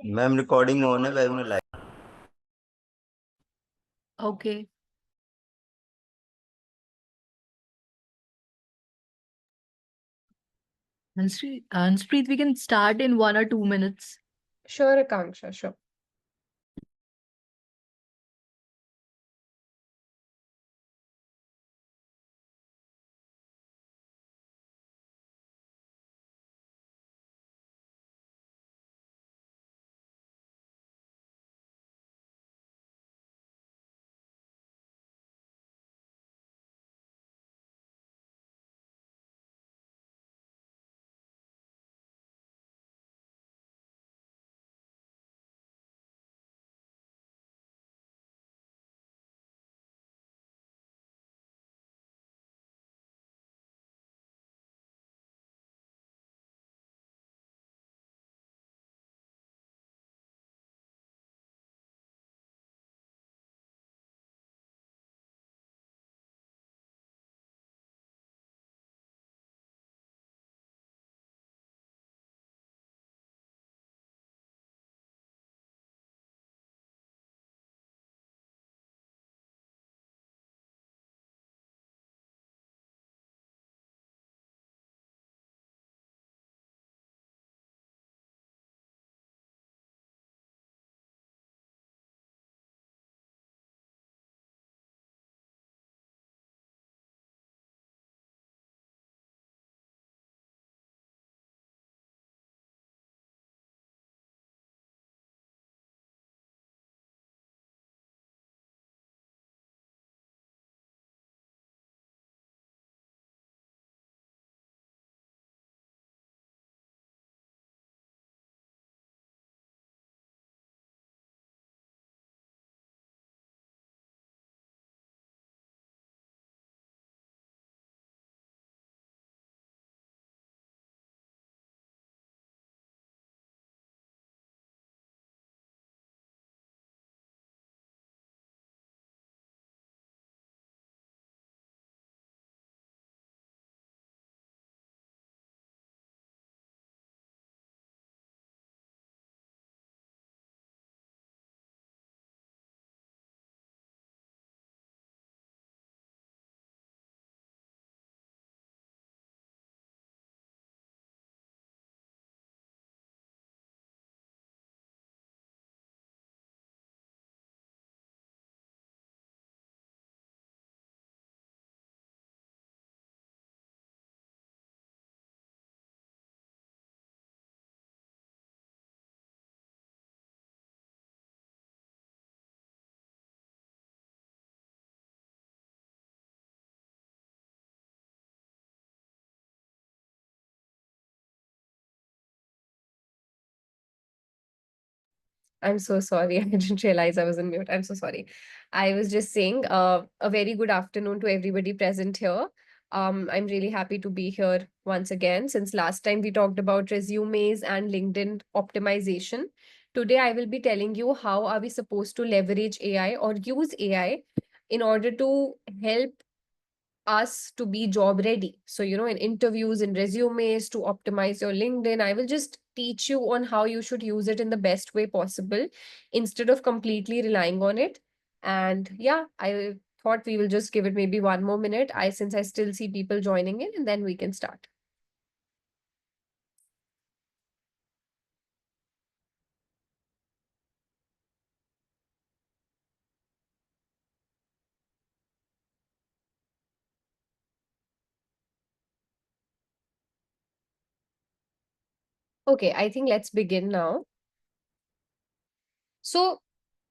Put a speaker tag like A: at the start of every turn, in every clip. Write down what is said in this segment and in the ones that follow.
A: Ma'am recording on है web में live.
B: Okay. Hanspreet, we can start in 1 or 2 minutes.
C: Sure, Akanksha, sure. I'm so sorry. I didn't realize I was on mute. I'm so sorry. I was just saying a very good afternoon to everybody present here. I'm really happy to be here once again. Since last time we talked about resumes and LinkedIn optimization, today I will be telling you how are we supposed to leverage AI or use AI in order to help us to be job ready. So, in interviews, in resumes, to optimize your LinkedIn, I will just teach you on how you should use it in the best way possible instead of completely relying on it. And yeah, I thought we will just give it maybe 1 more minute. Since I still see people joining in, and then we can start. Okay, I think let's begin now. So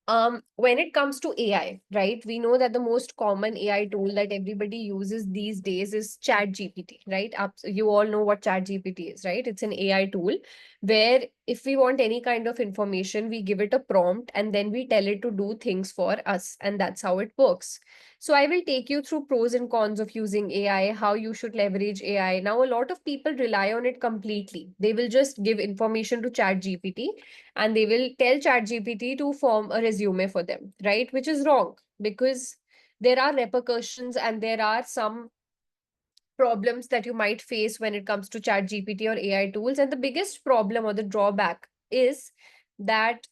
C: when it comes to AI, right, we know that the most common AI tool that everybody uses these days is Chat GPT, right? You all know what Chat GPT is, right? It's an AI tool where if we want any kind of information, we give it a prompt and then we tell it to do things for us. And that's how it works. So I will take you through pros and cons of using AI, how you should leverage AI. Now, a lot of people rely on it completely. They will just give information to Chat GPT and they will tell ChatGPT to form a resume for them, right? Which is wrong because there are repercussions and there are some problems that you might face when it comes to ChatGPT or AI tools. And the biggest problem or the drawback is that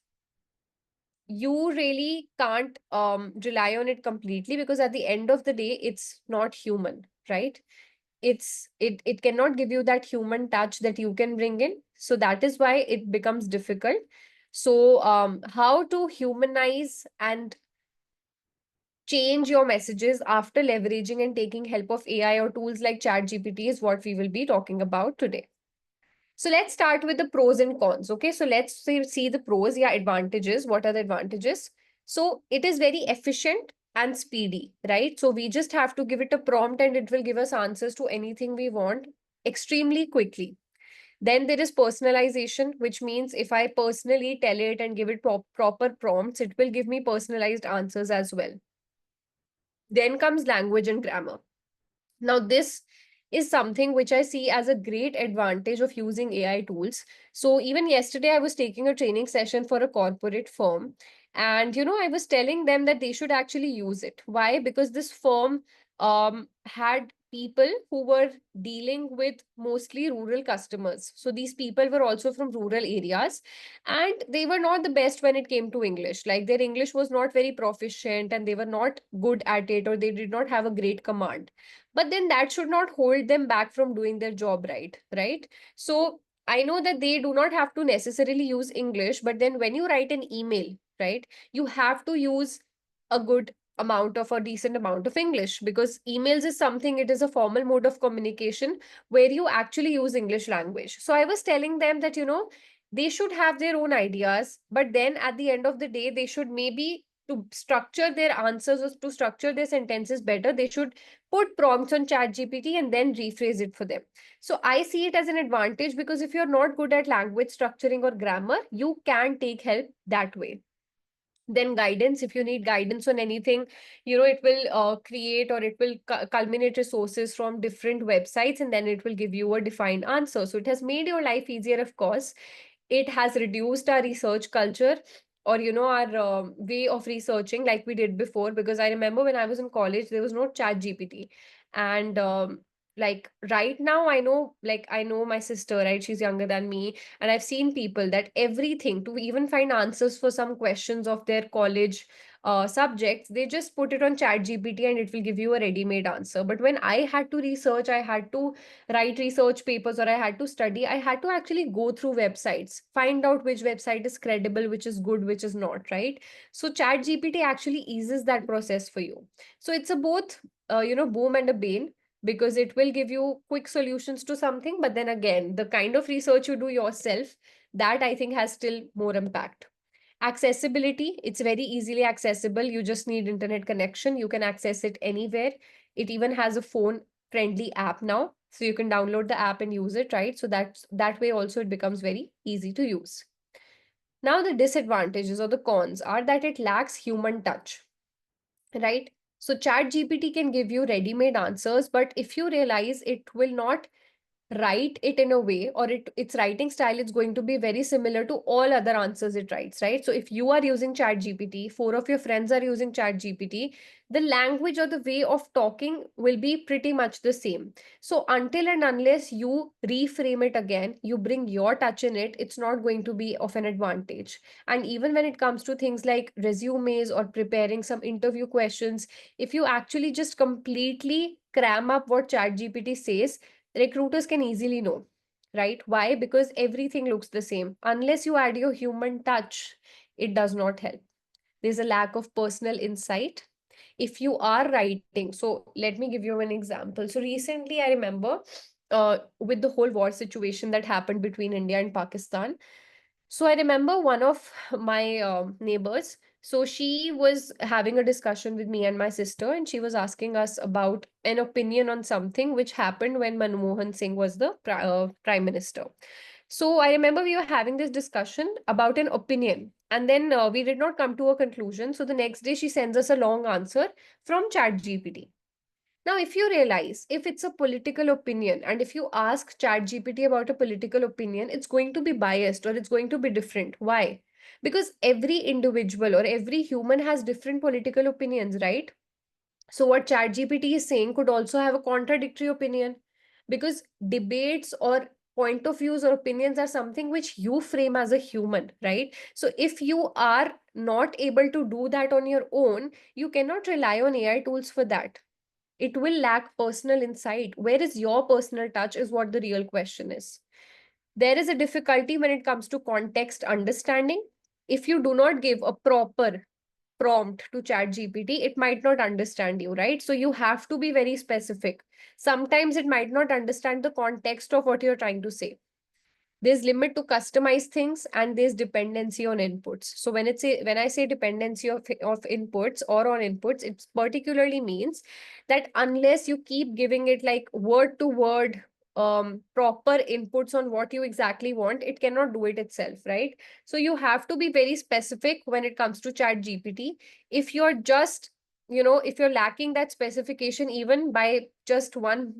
C: you really can't rely on it completely, because at the end of the day, it's not human, right? It cannot give you that human touch that you can bring in. So that is why it becomes difficult. So how to humanize and change your messages after leveraging and taking help of AI or tools like ChatGPT is what we will be talking about today. So let's start with the pros and cons. Okay, so let's see the pros. Yeah, advantages. What are the advantages? So it is very efficient and speedy, right? So we just have to give it a prompt and it will give us answers to anything we want extremely quickly. Then there is personalization, which means if I personally tell it and give it proper prompts, it will give me personalized answers as well. Then comes language and grammar. Now, this is something which I see as a great advantage of using AI tools. So, even yesterday, I was taking a training session for a corporate firm. And, I was telling them that they should actually use it. Why? Because this firm had people who were dealing with mostly rural customers. So, these people were also from rural areas and they were not the best when it came to English. Like, their English was not very proficient and they were not good at it, or they did not have a great command. But then that should not hold them back from doing their job, right? So I know that they do not have to necessarily use English, but then when you write an email, right, you have to use a good amount of, a decent amount of English, because emails is something, it is a formal mode of communication where you actually use English language. So I was telling them that they should have their own ideas, but then at the end of the day, they should maybe, to structure their answers or to structure their sentences better, they should put prompts on ChatGPT and then rephrase it for them. So I see it as an advantage, because if you're not good at language structuring or grammar, you can take help that way. Then guidance, if you need guidance on anything, it will create, or it will culminate resources from different websites, and then it will give you a defined answer. So it has made your life easier, of course. It has reduced our research culture, or our way of researching like we did before. Because I remember when I was in college, there was no ChatGPT. And like right now, I know my sister, right? She's younger than me, and I've seen people that everything, to even find answers for some questions of their college subjects, they just put it on ChatGPT and it will give you a ready-made answer. But when I had to research, I had to write research papers, or I had to study, I had to actually go through websites, find out which website is credible, which is good, which is not, right? So ChatGPT actually eases that process for you. So it's a both, boom and a bane, because it will give you quick solutions to something, but then again, the kind of research you do yourself, that I think has still more impact. Accessibility, it's very easily accessible. You just need internet connection. You can access it anywhere. It even has a phone friendly app now. So you can download the app and use it, right? So that way also it becomes very easy to use. Now the disadvantages or the cons are that it lacks human touch, right? So chat GPT can give you ready-made answers, but if you realize, it will not write it in a way, or its writing style is going to be very similar to all other answers it writes, right? So if you are using chat gpt, four of your friends are using chat gpt, the language or the way of talking will be pretty much the same. So until and unless you reframe it again, you bring your touch in it, it's not going to be of an advantage. And even when it comes to things like resumes or preparing some interview questions, if you actually just completely cram up what chat gpt says, recruiters can easily know, right? Why? Because everything looks the same. Unless you add your human touch, it does not help. There's a lack of personal insight. If you are writing, so let me give you an example. So recently, I remember with the whole war situation that happened between India and Pakistan. So I remember one of my neighbors. So she was having a discussion with me and my sister, and she was asking us about an opinion on something which happened when Manmohan Singh was the prime minister. So I remember we were having this discussion about an opinion, and then we did not come to a conclusion. So the next day, she sends us a long answer from ChatGPT. Now, if you realize, if it's a political opinion, and if you ask ChatGPT about a political opinion, it's going to be biased, or it's going to be different. Why? Because every individual or every human has different political opinions, right? So what ChatGPT is saying could also have a contradictory opinion, because debates or point of views or opinions are something which you frame as a human, right? So if you are not able to do that on your own, you cannot rely on AI tools for that. It will lack personal insight. Where is your personal touch is what the real question is. There is a difficulty when it comes to context understanding. If you do not give a proper prompt to chat gpt, it might not understand you, right? So you have to be very specific. Sometimes it might not understand the context of what you're trying to say. There's limit to customize things, and there's dependency on inputs. So when I say dependency of inputs or on inputs, it particularly means that unless you keep giving it like word to word proper inputs on what you exactly want, it cannot do it itself, right? So you have to be very specific when it comes to chat gpt. If you're just, if you're lacking that specification even by just one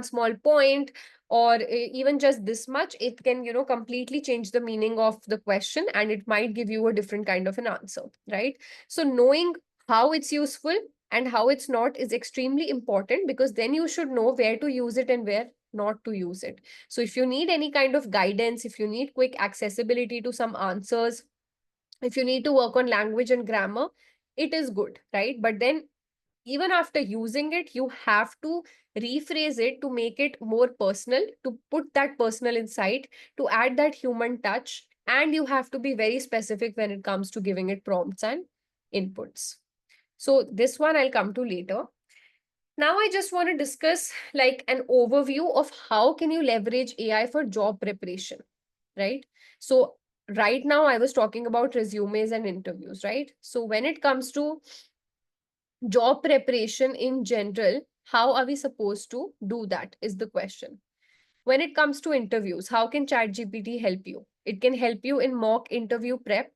C: small point, or even just this much, it can completely change the meaning of the question, and it might give you a different kind of an answer, right? So knowing how it's useful and how it's not is extremely important, because then you should know where to use it and where not to use it. So if you need any kind of guidance, if you need quick accessibility to some answers, if you need to work on language and grammar, it is good, right? But then even after using it, you have to rephrase it to make it more personal, to put that personal insight, to add that human touch, and you have to be very specific when it comes to giving it prompts and inputs. So this one I'll come to later. Now I just want to discuss like an overview of how can you leverage AI for job preparation, right? So right now I was talking about resumes and interviews, right? So when it comes to job preparation in general, how are we supposed to do that is the question. When it comes to interviews, how can ChatGPT help you? It can help you in mock interview prep,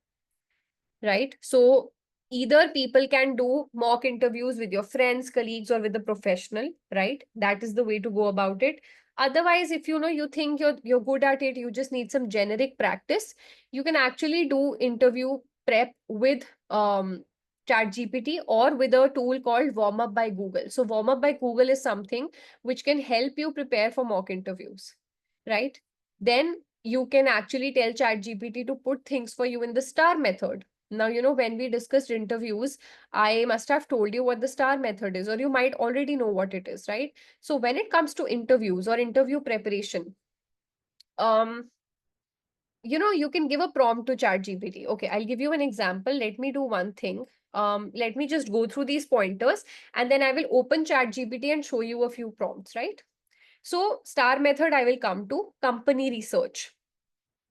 C: right? So either people can do mock interviews with your friends, colleagues, or with a professional, right? That is the way to go about it. Otherwise, if you think you're good at it, you just need some generic practice, you can actually do interview prep with ChatGPT or with a tool called Warm Up by Google. So Warm Up by Google is something which can help you prepare for mock interviews, right? Then you can actually tell ChatGPT to put things for you in the STAR method. Now, when we discussed interviews, I must have told you what the STAR method is, or you might already know what it is, right? So when it comes to interviews or interview preparation, um, you can give a prompt to ChatGPT. Okay, I'll give you an example. Let me do one thing. Let me just go through these pointers, and then I will open ChatGPT and show you a few prompts, right? So STAR method, I will come to company research.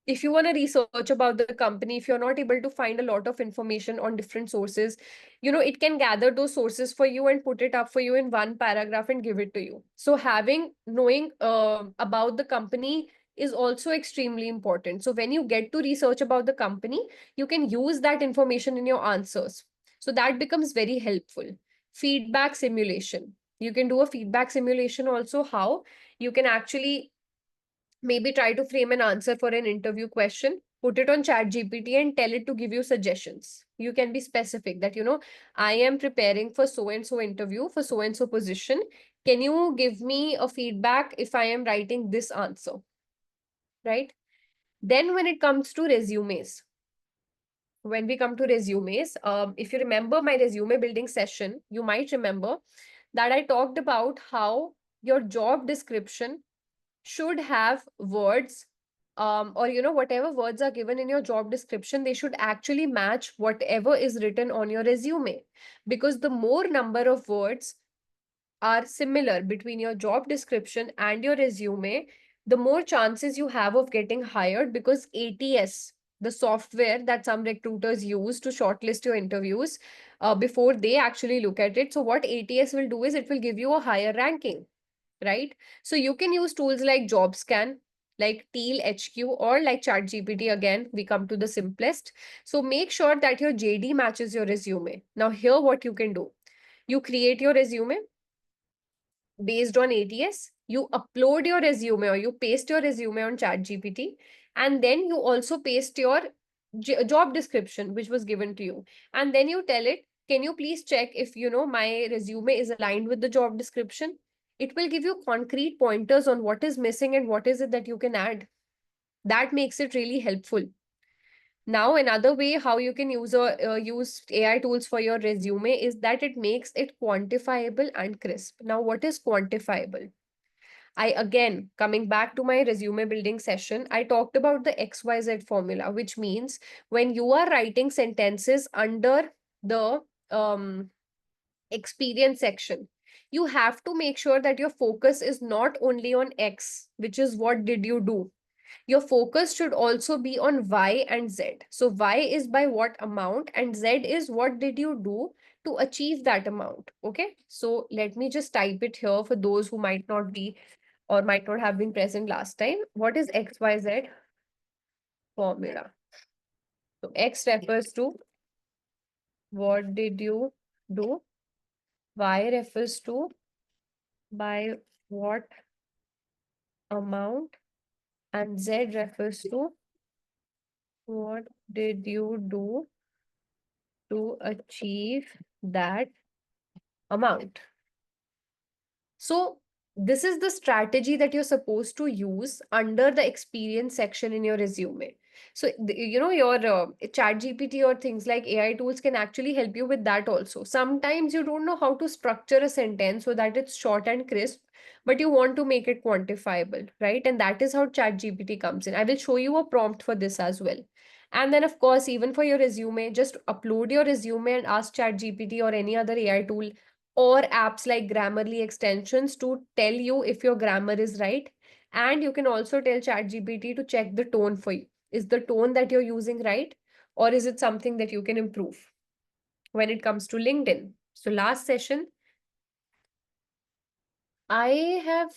C: If you want to research about the company, if you're not able to find a lot of information on different sources, it can gather those sources for you and put it up for you in one paragraph and give it to you. So knowing about the company is also extremely important. So when you get to research about the company, you can use that information in your answers. So that becomes very helpful. Feedback simulation. You can do a feedback simulation also. How? You can actually maybe try to frame an answer for an interview question, put it on chat gpt and tell it to give you suggestions. You can be specific that I am preparing for so and so interview for so and so position. Can you give me a feedback if I am writing this answer, right? Then when it comes to resumes, if you remember my resume building session, you might remember that I talked about how your job description should have words, or whatever words are given in your job description, they should actually match whatever is written on your resume, because the more number of words are similar between your job description and your resume, the more chances you have of getting hired, because ATS, the software that some recruiters use to shortlist your interviews, before they actually look at it. So what ATS will do is it will give you a higher ranking, right? So you can use tools like JobScan, like Teal HQ, or like ChatGPT. Again, we come to the simplest. So make sure that your JD matches your resume. Now, here what you can do. You create your resume based on ATS. You upload your resume or you paste your resume on ChatGPT, and then you also paste your job description which was given to you, and then you tell it, can you please check if my resume is aligned with the job description? It will give you concrete pointers on what is missing and what is it that you can add. That makes it really helpful. Now, another way how you can use AI tools for your resume is that it makes it quantifiable and crisp. Now, what is quantifiable? I again, coming back to my resume building session, I talked about the XYZ formula, which means when you are writing sentences under the experience section, you have to make sure that your focus is not only on X, which is what did you do. Your focus should also be on Y and Z. So Y is by what amount and Z is what did you do to achieve that amount. Okay. So let me just type it here for those who might not be or might not have been present last time. What is XYZ formula? So X refers to what did you do? Y refers to by what amount, and Z refers to what did you do to achieve that amount. So this is the strategy that you're supposed to use under the experience section in your resume. So, your chat GPT or things like AI tools can actually help you with that also. Sometimes you don't know how to structure a sentence so that it's short and crisp, but you want to make it quantifiable, right? And that is how chat GPT comes in. I will show you a prompt for this as well. And then, of course, even for your resume, just upload your resume and ask chat GPT or any other AI tool or apps like Grammarly extensions to tell you if your grammar is right. And you can also tell ChatGPT to check the tone for you. Is the tone that you're using right? Or is it something that you can improve when it comes to LinkedIn? So last session, I have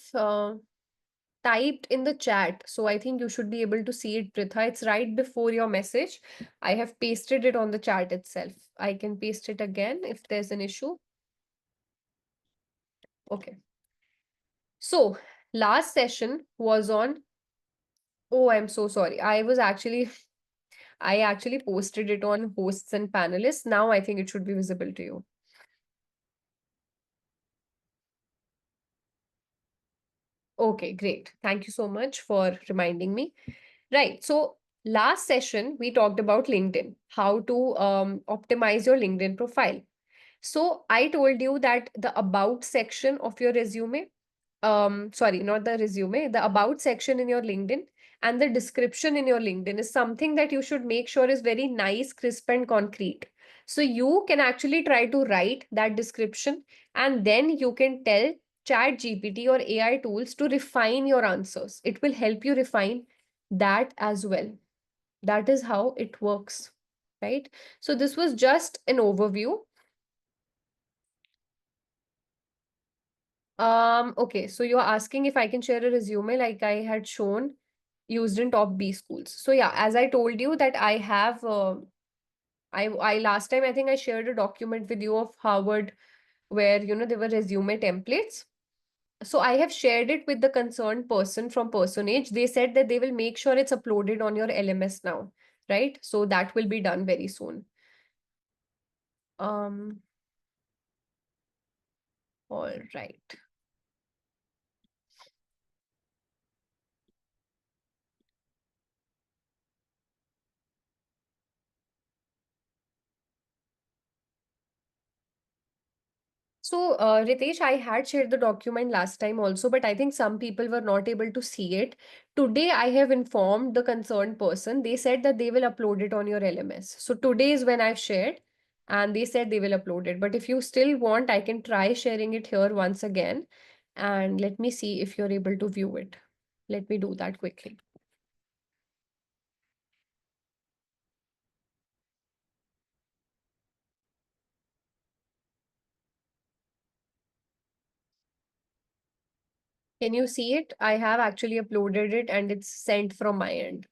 C: typed in the chat. So I think you should be able to see it, Pritha. It's right before your message. I have pasted it on the chat itself. I can paste it again if there's an issue. Okay. So last session was on, oh, I'm so sorry. I actually posted it on hosts and panelists. Now I think it should be visible to you. Okay, great. Thank you so much for reminding me. Right. So last session, we talked about LinkedIn, how to optimize your LinkedIn profile. So I told you that the about section of your resume, sorry, not the resume, the about section in your LinkedIn and the description in your LinkedIn is something that you should make sure is very nice, crisp, and concrete. So you can actually try to write that description and then you can tell Chat GPT or AI tools to refine your answers. It will help you refine that as well. That is how it works, right? So this was just an overview. Okay, so you're asking if I can share a resume like I had shown used in top B schools. So yeah, as I told you that I have, I last time I think I shared a document with you of Harvard where, there were resume templates. So I have shared it with the concerned person from Personage. They said that they will make sure it's uploaded on your LMS now, right? So that will be done very soon. Um, all right. So, Ritesh, I had shared the document last time also, but I think some people were not able to see it. Today, I have informed the concerned person. They said that they will upload it on your LMS. So, today is when I've shared, and they said they will upload it. But if you still want, I can try sharing it here once again. And let me see if you're able to view it. Let me do that quickly. Can you see it? I have actually uploaded it and it's sent from my end.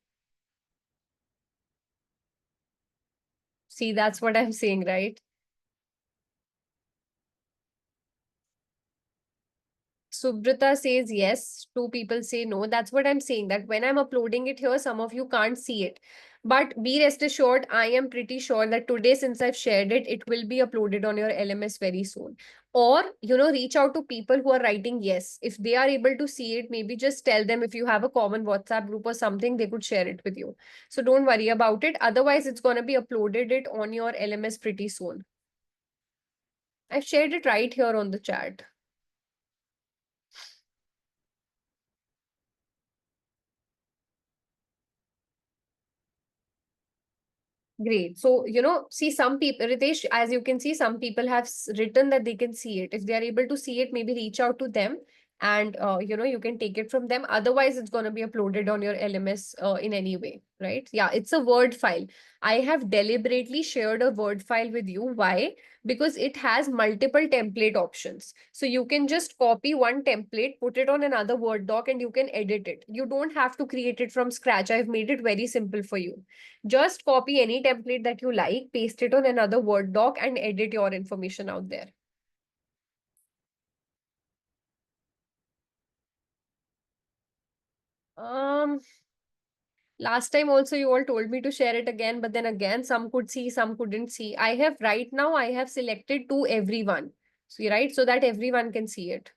C: See, that's what I'm saying, right? Subrata says yes, two people say no. That's what I'm saying. That when I'm uploading it here, some of you can't see it. But be rest assured, I am pretty sure that today, since I've shared it, it will be uploaded on your LMS very soon. Or, reach out to people who are writing yes. If they are able to see it, maybe just tell them if you have a common WhatsApp group or something, they could share it with you. So don't worry about it. Otherwise, it's going to be uploaded it on your LMS pretty soon. I've shared it right here on the chat. Great. So, see some people, Ritesh, as you can see, some people have written that they can see it. If they are able to see it, maybe reach out to them and, you can take it from them. Otherwise, it's going to be uploaded on your LMS in any way, right? Yeah, it's a Word file. I have deliberately shared a Word file with you. Why? Because it has multiple template options. So you can just copy one template, put it on another Word doc, and you can edit it. You don't have to create it from scratch. I've made it very simple for you. Just copy any template that you like, paste it on another Word doc, and edit your information out there. Um, Last time also you all told me to share it again, but then again, some could see, some couldn't see. Right now, I have selected to everyone. So, right, so that everyone can see it.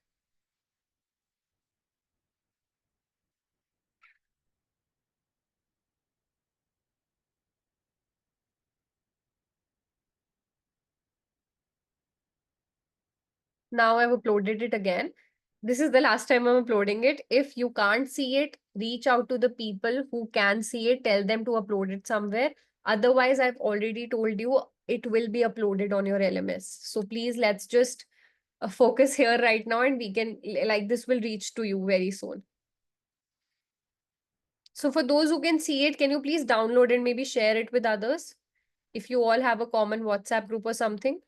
C: Now I've uploaded it again. This is the last time I'm uploading it. If you can't see it, reach out to the people who can see it, tell them to upload it somewhere. Otherwise, I've already told you it will be uploaded on your LMS. So please, let's just focus here right now, and we can, like, this will reach to you very soon. So for those who can see it, can you please download and maybe share it with others? If you all have a common WhatsApp group or something.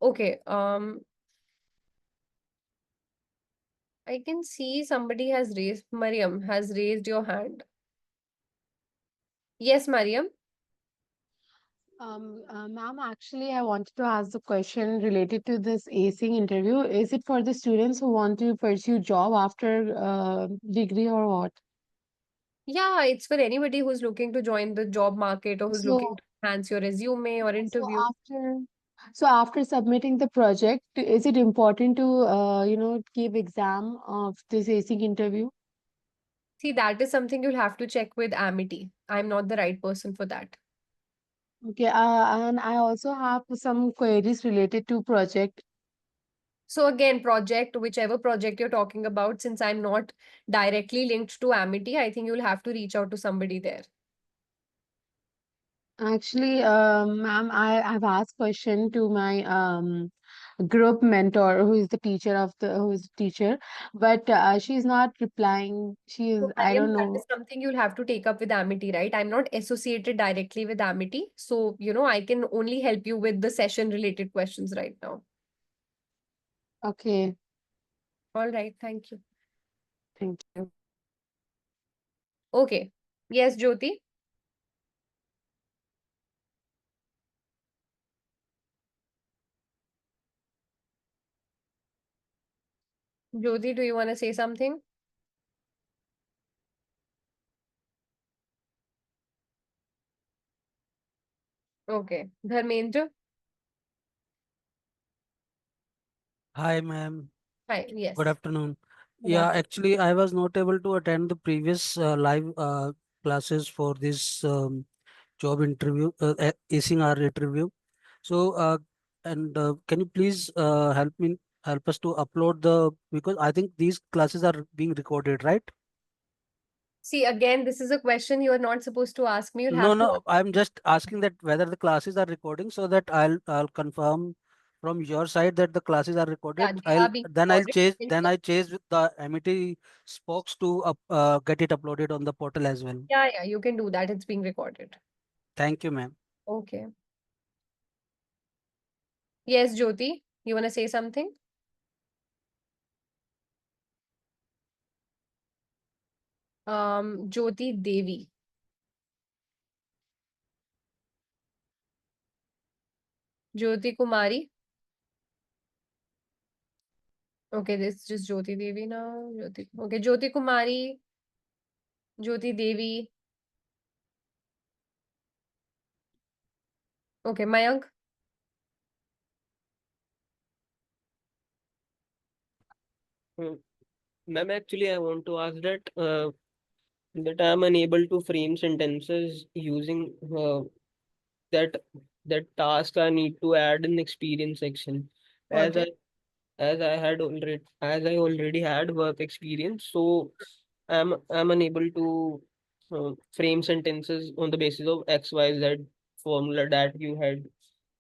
C: Okay. I can see somebody has raised, Mariam has raised your hand. Yes, Mariam.
D: Ma'am, actually, I wanted to ask the question related to this acing interview. Is it for the students who want to pursue job after degree or what?
C: Yeah, it's for anybody who's looking to join the job market or who's looking
D: So,
C: to enhance your resume or
D: so
C: interview.
D: after, so after submitting the project, is it important to give exam of this acing interview?
C: See, that is something you'll have to check with Amity. I'm not the right person for that.
D: Okay, and I also have some queries related to project.
C: So again, project, whichever project you're talking about, since I'm not directly linked to Amity, I think you'll have to reach out to somebody there.
D: Actually, ma'am, I've asked question to my group mentor, who is the teacher, but she's not replying. She
C: So,
D: is, I
C: Mariam,
D: don't
C: that is
D: know.
C: something you'll have to take up with Amity, right? I'm not associated directly with Amity. So, I can only help you with the session related questions right now.
D: Okay,
C: All right. Thank you.
D: thank you.
C: Okay. Yes, Jyoti. Jyoti, do you want to say something? Okay. Dharmendra.
E: Hi, ma'am.
C: Hi.
E: Good
C: Yes.
E: afternoon.
C: Good
E: Yeah,
C: afternoon.
E: actually, I was not able to attend the previous live classes for this job interview, acing our interview. So, and can you please help us to upload because I think these classes are being recorded, right?
C: See, again, this is a question you are not supposed to ask me. You'll
E: No,
C: have to.
E: no, I'm just asking that whether the classes are recording so that I'll confirm from your side that the classes are
C: Yeah,
E: recorded.
C: they are being recorded. You can
E: I chase with the MIT spokes to get it uploaded on the portal as well.
C: Yeah, yeah, you can do that. It's being recorded.
E: Thank you, ma'am.
C: Okay. Yes, Jyoti, you want to say something? Jyoti Devi. Jyoti Kumari. Okay, this is just Jyoti Devi now. Okay, Jyoti Kumari, Jyoti Devi. Okay, Mayank.
F: Ma'am, actually, I want to ask that I'm unable to frame sentences using that that task I need to add in experience section. As
C: Okay.
F: I as I already had work experience, so I'm unable to frame sentences on the basis of XYZ formula that you had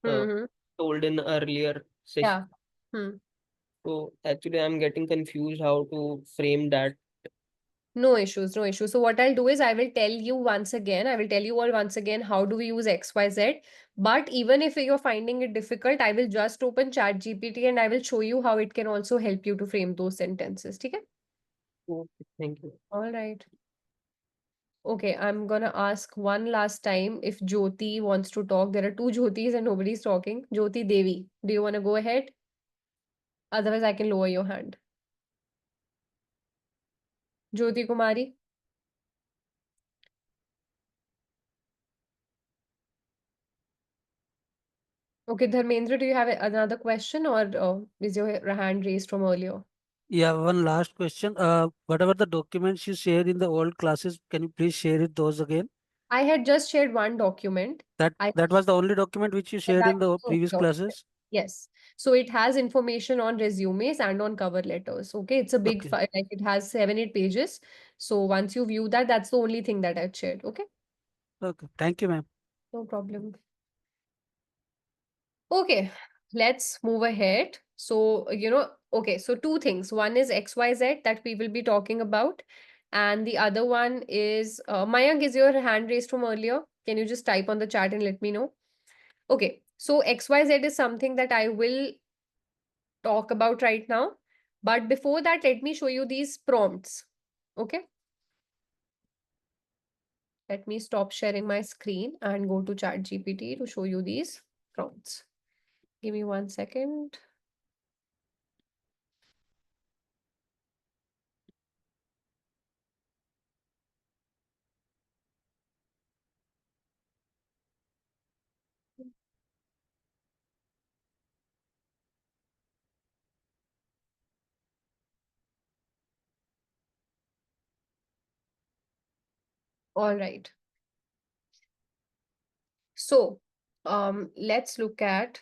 F: uh,
C: Mm-hmm.
F: told in earlier session.
C: Yeah. Hmm.
F: So actually, I'm getting confused how to frame that.
C: No issues, no issues. So what I'll do is I will tell you once again, I will tell you all once again how do we use XYZ. But even if you're finding it difficult, I will just open ChatGPT and I will show you how it can also help you to frame those sentences. Okay?
F: Okay, thank you.
C: All right. Okay, I'm gonna ask one last time if Jyoti wants to talk. There are two Jyotis and nobody's talking. Jyoti Devi, do you want to go ahead? Otherwise, I can lower your hand. Jyoti Kumari. Okay, Dharmendra, do you have another question or is your hand raised from earlier?
E: Yeah, one last question. Whatever the documents you shared in the old classes, can you please share it those again?
C: I had just shared one document.
E: That
C: I
E: that was the only document which you shared
C: that
E: in the
C: was the only
E: previous
C: document.
E: classes?
C: Yes. So it has information on resumes and on cover letters. Okay. It's a big
E: Okay.
C: file, like it has 7, 8 pages. So once you view that, that's the only thing that I've shared. Okay.
E: Okay. Thank you, ma'am.
C: No problem. Okay, let's move ahead. So, okay, so two things. One is XYZ that we will be talking about. And the other one is Mayank, is your hand raised from earlier? Can you just type on the chat and let me know? Okay, so XYZ is something that I will talk about right now. But before that, let me show you these prompts. Okay, let me stop sharing my screen and go to ChatGPT to show you these prompts. Give me 1 second. All right. So, let's look at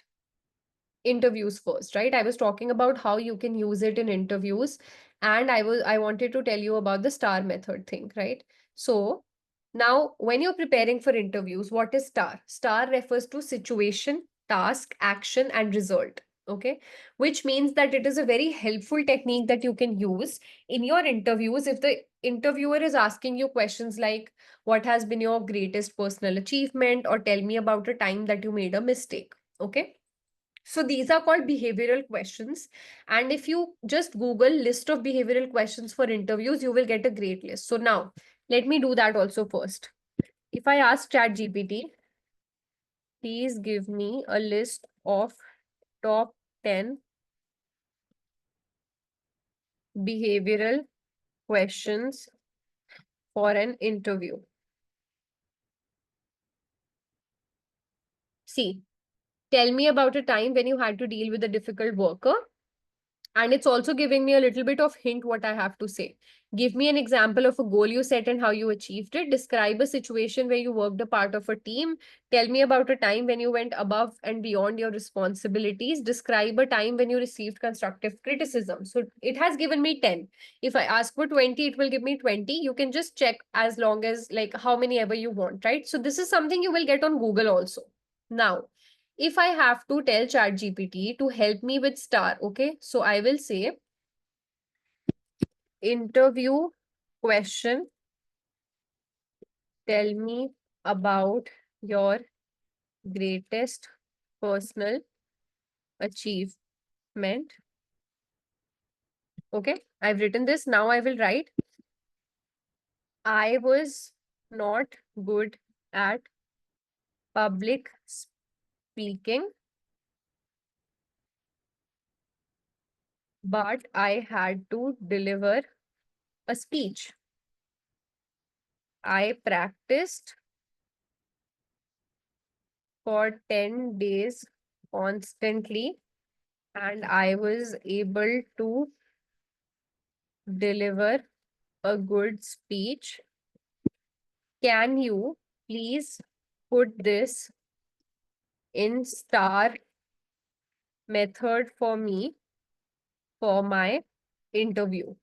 C: interviews first, right? I was talking about how you can use it in interviews, and I wanted to tell you about the STAR method thing, right? So, now when you're preparing for interviews, what is STAR? STAR refers to situation, task, action, and result. Okay, which means that it is a very helpful technique that you can use in your interviews if the interviewer is asking you questions like, what has been your greatest personal achievement, or tell me about a time that you made a mistake. Okay, so these are called behavioral questions, and if you just google list of behavioral questions for interviews, you will get a great list. So now let me do that also first. If I ask ChatGPT, please give me a list of top 10 behavioral questions for an interview. See, tell me about a time when you had to deal with a difficult worker. And it's also giving me a little bit of hint what I have to say. Give me an example of a goal you set and how you achieved it. Describe a situation where you worked a part of a team. Tell me about a time when you went above and beyond your responsibilities. Describe a time when you received constructive criticism. So it has given me 10. If I ask for 20, it will give me 20. You can just check as long as like how many ever you want, right? So this is something you will get on Google also. Now, if I have to tell ChatGPT to help me with star, okay, so I will say interview question, tell me about your greatest personal achievement. Okay, I've written this. Now I will write, I was not good at public speaking. but I had to deliver a speech. I practiced for 10 days constantly, and I was able to deliver a good speech. Can you please put this in star method for me for my interview?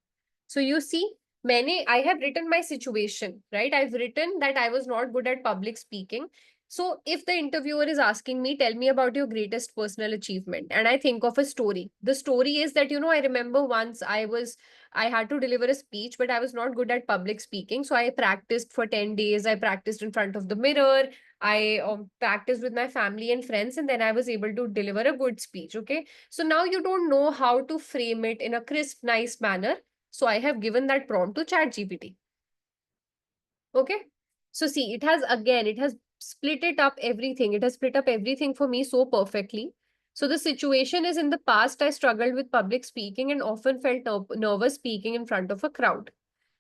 C: So you see, I have written my situation, right? I've written that I was not good at public speaking. So if the interviewer is asking me, tell me about your greatest personal achievement, and I think of a story. The story is that, I remember once I had to deliver a speech, but I was not good at public speaking. So I practiced for 10 days. I practiced in front of the mirror. I practiced with my family and friends, and then I was able to deliver a good speech. Okay. So now you don't know how to frame it in a crisp, nice manner. So I have given that prompt to ChatGPT. Okay. So see, it has split it up everything. It has split up everything for me so perfectly. So the situation is, in the past, I struggled with public speaking and often felt nervous speaking in front of a crowd.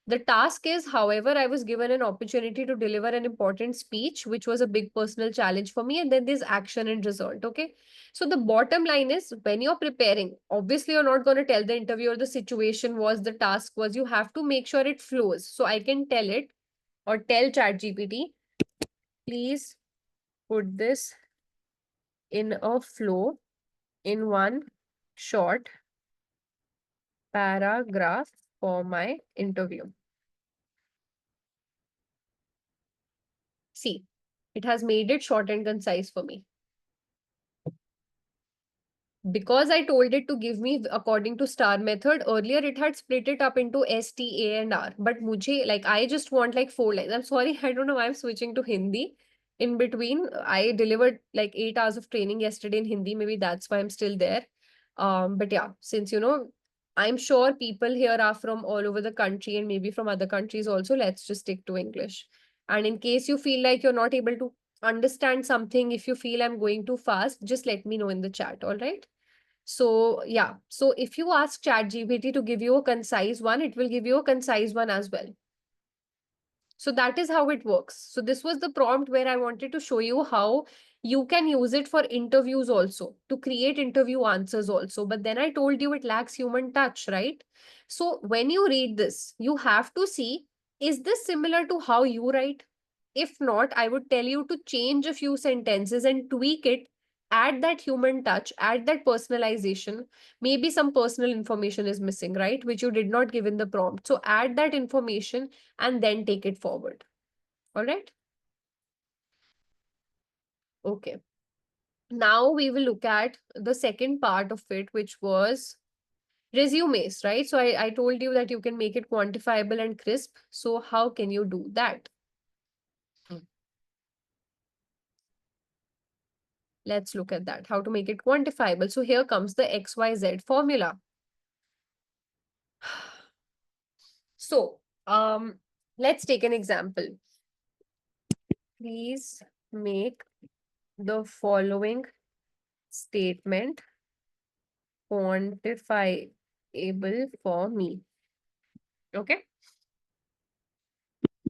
C: The task is, however, I was given an opportunity to deliver an important speech, which was a big personal challenge for me. And then there's action and result. Okay. So the bottom line is, when you're preparing, obviously you're not going to tell the interviewer the situation was, the task was, you have to make sure it flows. So I can tell it, or tell ChatGPT, please put this in a flow in one short paragraph for my interview. See, it has made it short and concise for me. Because I told it to give me according to star method, earlier it had split it up into S, T, A, and R. But I just want like 4 lines. I'm sorry, I don't know why I'm switching to Hindi. In between, I delivered like 8 hours of training yesterday in Hindi. Maybe that's why I'm still there. But yeah, since I'm sure people here are from all over the country and maybe from other countries also, let's just stick to English. And in case you feel like you're not able to understand something, if you feel I'm going too fast, just let me know in the chat, all right? So yeah, so if you ask ChatGPT to give you a concise one, it will give you a concise one as well. So that is how it works. So this was the prompt where I wanted to show you how you can use it for interviews also, to create interview answers also. But then I told you it lacks human touch, right? So when you read this, you have to see, is this similar to how you write? If not, I would tell you to change a few sentences and tweak it, add that human touch, add that personalization. Maybe some personal information is missing, right? Which you did not give in the prompt. So add that information and then take it forward. All right. Okay. Now we will look at the second part of it, which was resumes, right? So I told you that you can make it quantifiable and crisp. So how can you do that? Let's look at that, how to make it quantifiable. So here comes the XYZ formula. So let's take an example. Please make the following statement quantifiable for me. Okay.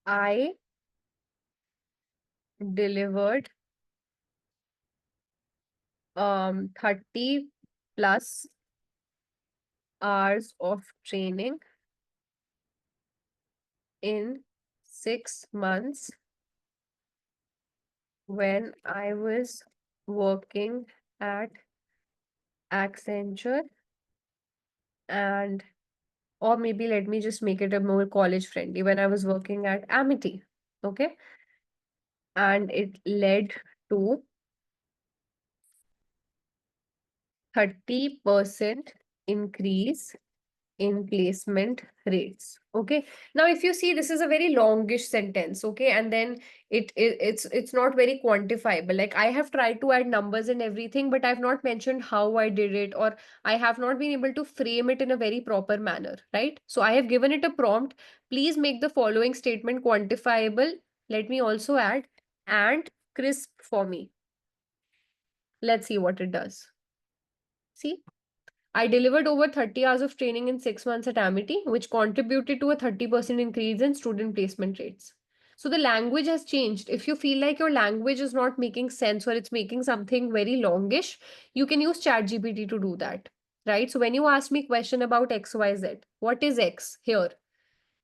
C: I delivered 30 plus hours of training in 6 months when I was working at Accenture, and or maybe let me just make it a more college friendly, when I was working at Amity. Okay. And it led to 30% increase in placement rates. Okay. Now, if you see, this is a very longish sentence. Okay. And then it's not very quantifiable. Like, I have tried to add numbers and everything, but I've not mentioned how I did it, or I have not been able to frame it in a very proper manner. Right. So I have given it a prompt. Please make the following statement quantifiable. Let me also add and crisp for me. Let's see what it does. See, I delivered over 30 hours of training in 6 months at Amity, which contributed to a 30% increase in student placement rates. So the language has changed. If you feel like your language is not making sense or it's making something very longish, you can use ChatGPT to do that, right? So when you ask me question about XYZ, what is X here?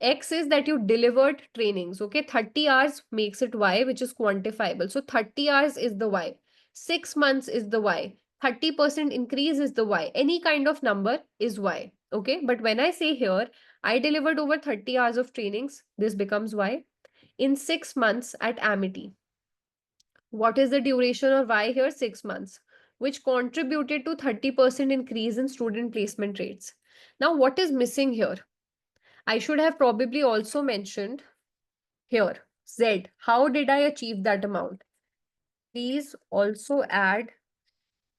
C: X is that you delivered trainings, okay? 30 hours makes it Y, which is quantifiable. So 30 hours is the Y. 6 months is the Y. 30% increase is the Y. Any kind of number is Y, okay? But when I say here, I delivered over 30 hours of trainings, this becomes Y. In 6 months at Amity. What is the duration or Y here? 6 months, which contributed to 30% increase in student placement rates. Now, what is missing here? I should have probably also mentioned here, Z. How did I achieve that amount? Please also add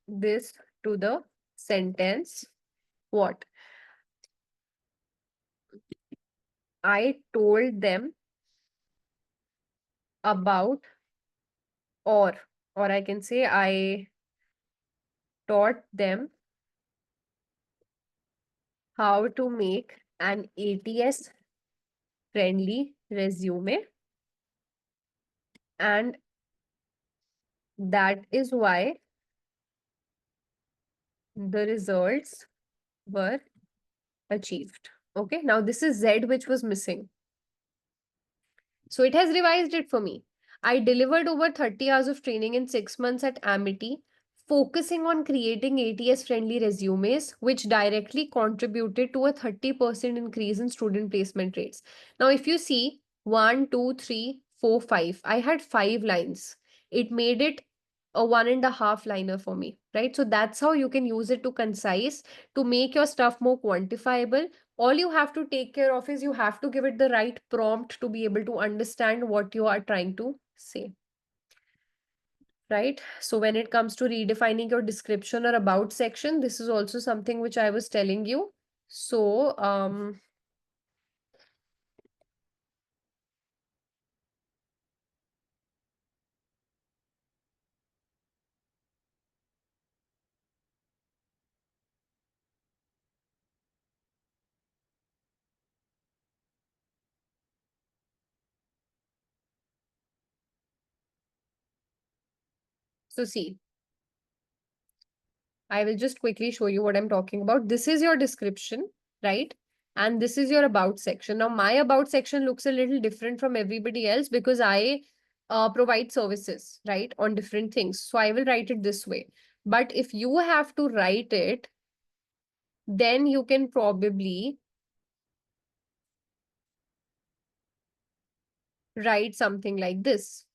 C: this to the sentence. What? I told them about, or I can say I taught them how to make an ATS friendly resume, and that is why the results were achieved. Okay, now this is Z which was missing. So it has revised it for me. I delivered over 30 hours of training in 6 months at Amity, focusing on creating ATS friendly resumes, which directly contributed to a 30% increase in student placement rates. Now, if you see 1, 2, 3, 4, 5, I had 5 lines. It made it a 1.5 liner for me, right? So that's how you can use it to concise, to make your stuff more quantifiable. All you have to take care of is you have to give it the right prompt to be able to understand what you are trying to say. Right? So when it comes to redefining your description or about section, this is also something which I was telling you. So, see, I will just quickly show you what I'm talking about. This is your description, right? And this is your about section. Now, my about section looks a little different from everybody else because I provide services, right, on different things. So I will write it this way. But if you have to write it, then you can probably write something like this.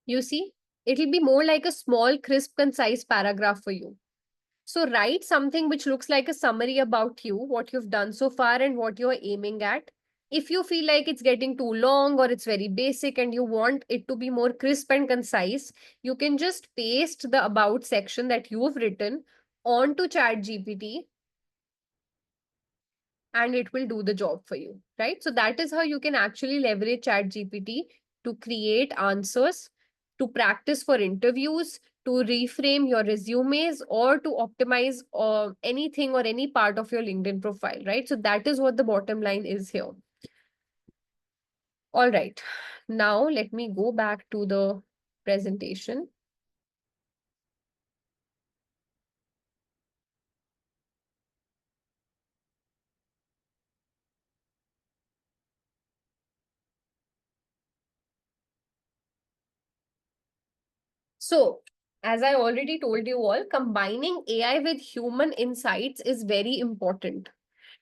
C: You see, it'll be more like a small, crisp, concise paragraph for you. So write something which looks like a summary about you, what you've done so far and what you're aiming at. If you feel like it's getting too long or it's very basic and you want it to be more crisp and concise, you can just paste the about section that you've written onto ChatGPT and it will do the job for you, right? So that is how you can actually leverage ChatGPT to create answers, to practice for interviews, to reframe your resumes, or to optimize anything or any part of your LinkedIn profile, right? So that is what the bottom line is here. All right. Now let me go back to the presentation. So, as I already told you all, combining AI with human insights is very important.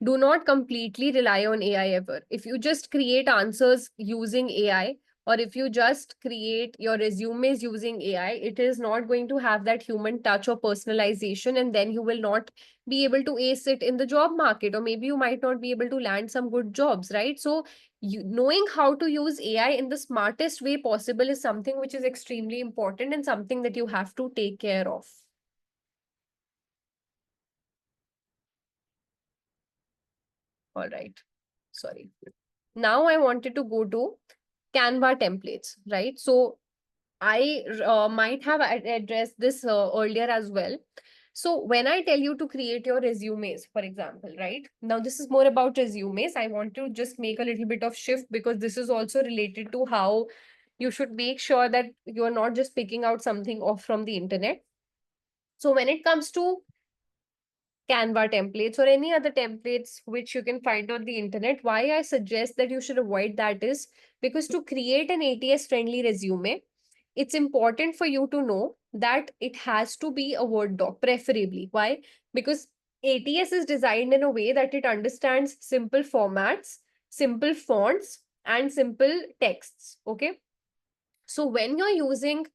C: Do not completely rely on AI ever. If you just create answers using AI, or if you just create your resumes using AI, it is not going to have that human touch or personalization, and then you will not be able to ace it in the job market, or maybe you might not be able to land some good jobs, right? So knowing how to use AI in the smartest way possible is something which is extremely important and something that you have to take care of. All right. Sorry. Now I wanted to go to Canva templates, right? So I might have addressed this earlier as well. So when I tell you to create your resumes, for example, right? Now this is more about resumes. I want to just make a little bit of shift because this is also related to how you should make sure that you are not just picking out something off from the internet. So when it comes to Canva templates or any other templates which you can find on the internet, why I suggest that you should avoid that is because to create an ATS friendly resume, it's important for you to know that it has to be a Word doc, preferably. Why? Because ATS is designed in a way that it understands simple formats, simple fonts, and simple texts. Okay. So when you're using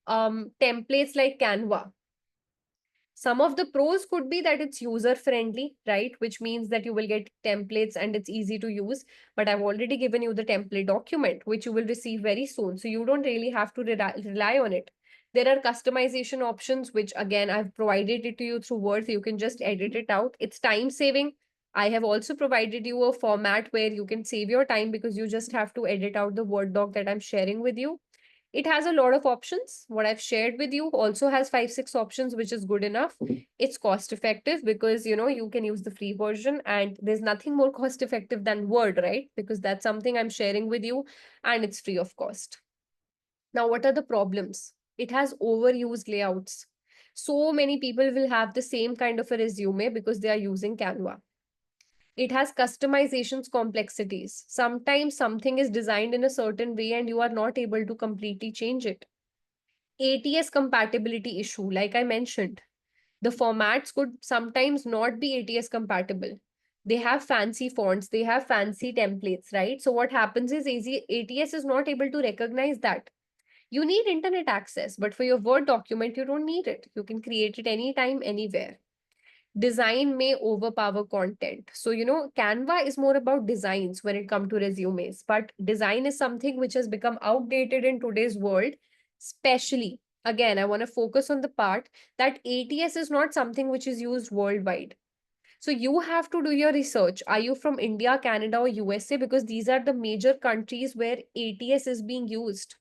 C: templates like Canva, some of the pros could be that it's user friendly, right? Which means that you will get templates and it's easy to use. But I've already given you the template document, which you will receive very soon. So you don't really have to rely on it. There are customization options, which again, I've provided it to you through Word. So you can just edit it out. It's time saving. I have also provided you a format where you can save your time because you just have to edit out the Word doc that I'm sharing with you. It has a lot of options. What I've shared with you also has 5, 6 options, which is good enough. It's cost effective because, you can use the free version and there's nothing more cost effective than Word, right? Because that's something I'm sharing with you and it's free of cost. Now, what are the problems? It has overused layouts. So many people will have the same kind of a resume because they are using Canva. It has customizations complexities. Sometimes something is designed in a certain way and you are not able to completely change it. ATS compatibility issue, like I mentioned, the formats could sometimes not be ATS compatible. They have fancy fonts, they have fancy templates, right? So what happens is ATS is not able to recognize that. You need internet access, but for your Word document, you don't need it. You can create it anytime, anywhere. Design may overpower content. So, Canva is more about designs when it comes to resumes, but design is something which has become outdated in today's world, especially. Again, I want to focus on the part that ATS is not something which is used worldwide. So you have to do your research. Are you from India, Canada, or USA? Because these are the major countries where ATS is being used.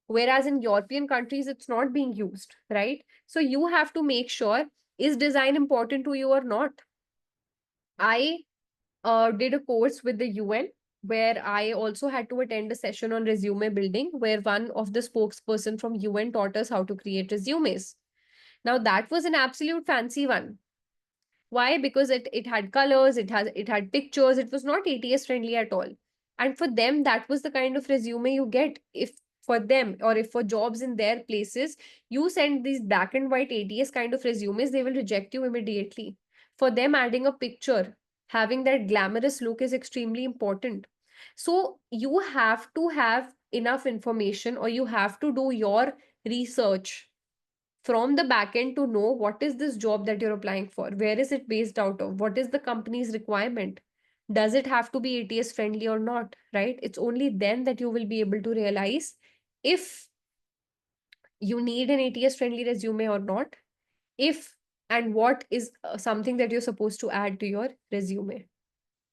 C: Whereas in European countries, it's not being used, right? So you have to make sure, is design important to you or not? I did a course with the UN where I also had to attend a session on resume building where one of the spokesperson from UN taught us how to create resumes. Now that was an absolute fancy one. Why? Because it had colors, it had pictures, it was not ATS friendly at all. And for them, that was the kind of resume you get. If for them or if for jobs in their places, you send these black and white ATS kind of resumes, they will reject you immediately. For them, adding a picture, having that glamorous look is extremely important. So you have to have enough information or you have to do your research from the back end to know what is this job that you're applying for, where is it based out of, what is the company's requirement, does it have to be ATS friendly or not, right? It's only then that you will be able to realize if you need an ATS friendly resume or not, if and what is something that you're supposed to add to your resume,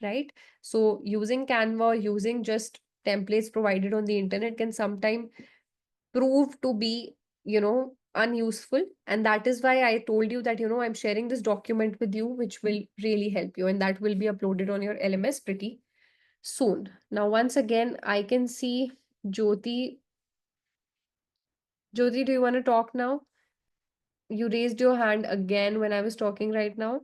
C: right? So using Canva, using just templates provided on the internet can sometimes prove to be, unuseful. And that is why I told you that, I'm sharing this document with you, which will really help you. And that will be uploaded on your LMS pretty soon. Now, once again, I can see Jyoti. Jyoti, do you want to talk now? You raised your hand again when I was talking right now.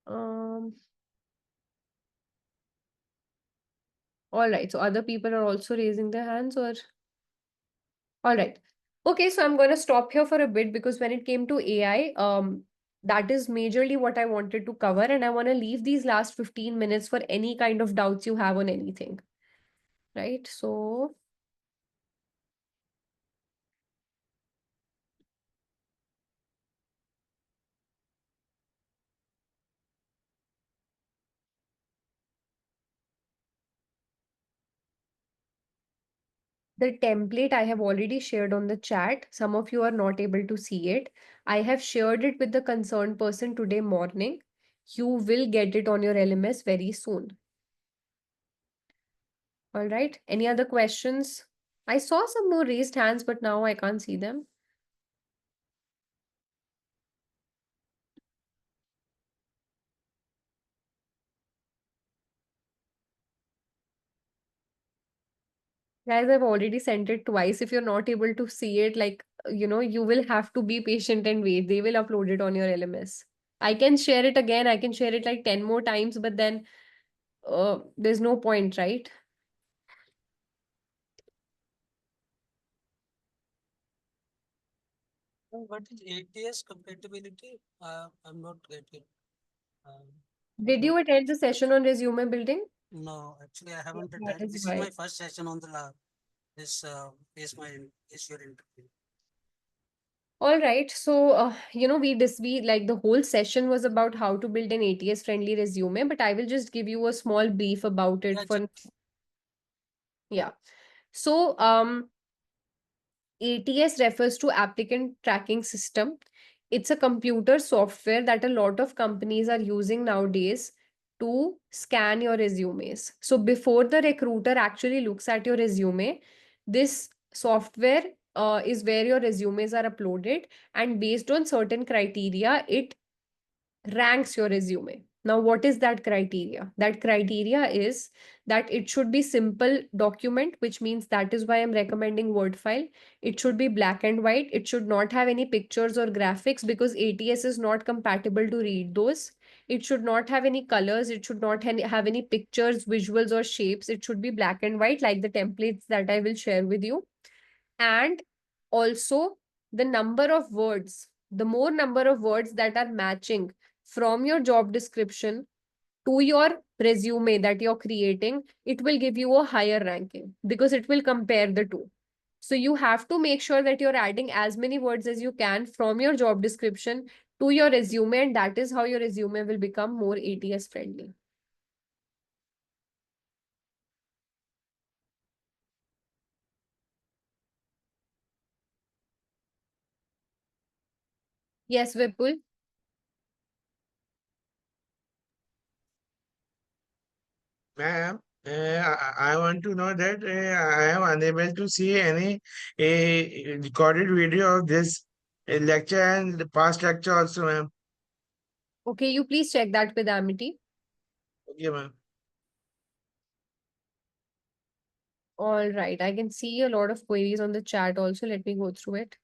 C: Um, all right. So other people are also raising their hands or? All right. Okay, so I'm going to stop here for a bit because when it came to AI, that is majorly what I wanted to cover, and I want to leave these last 15 minutes for any kind of doubts you have on anything. Right? So the template I have already shared on the chat. Some of you are not able to see it. I have shared it with the concerned person today morning. You will get it on your LMS very soon. All right. Any other questions? I saw some more raised hands, but now I can't see them. Guys, I've already sent it twice. If you're not able to see it, like, you will have to be patient and wait. They will upload it on your LMS. I can share it again. I can share it like 10 more times, but then there's no point, right?
E: What is ATS compatibility? I'm not getting.
C: Did you attend the session on resume building?
E: No, actually, I haven't
C: That
E: attended.
C: is
E: This is
C: why.
E: my first session on the lab. This is your interview.
C: All right. So, we like the whole session was about how to build an ATS friendly resume, but I will just give you a small brief about it
E: Yeah,
C: for, yeah. So, ATS refers to applicant tracking system. It's a computer software that a lot of companies are using nowadays to scan your resumes. So before the recruiter actually looks at your resume, this software is where your resumes are uploaded, and based on certain criteria, it ranks your resume. Now, what is that criteria? That criteria is that it should be simple document, which means that is why I'm recommending Word file. It should be black and white. It should not have any pictures or graphics because ATS is not compatible to read those. It should not have any colors. It should not have any pictures, visuals, or shapes. It should be black and white, like the templates that I will share with you. And also the number of words, the more number of words that are matching from your job description to your resume that you're creating, it will give you a higher ranking because it will compare the two. So you have to make sure that you're adding as many words as you can from your job description to your resume, and that is how your resume will become more ATS friendly. Yes, Vipul.
G: Ma'am, I want to know that I am unable to see any recorded video of this lecture and the past lecture also, ma'am.
C: Okay, you please check that with Amity.
G: Okay, ma'am.
C: All right, I can see a lot of queries on the chat also. Let me go through it.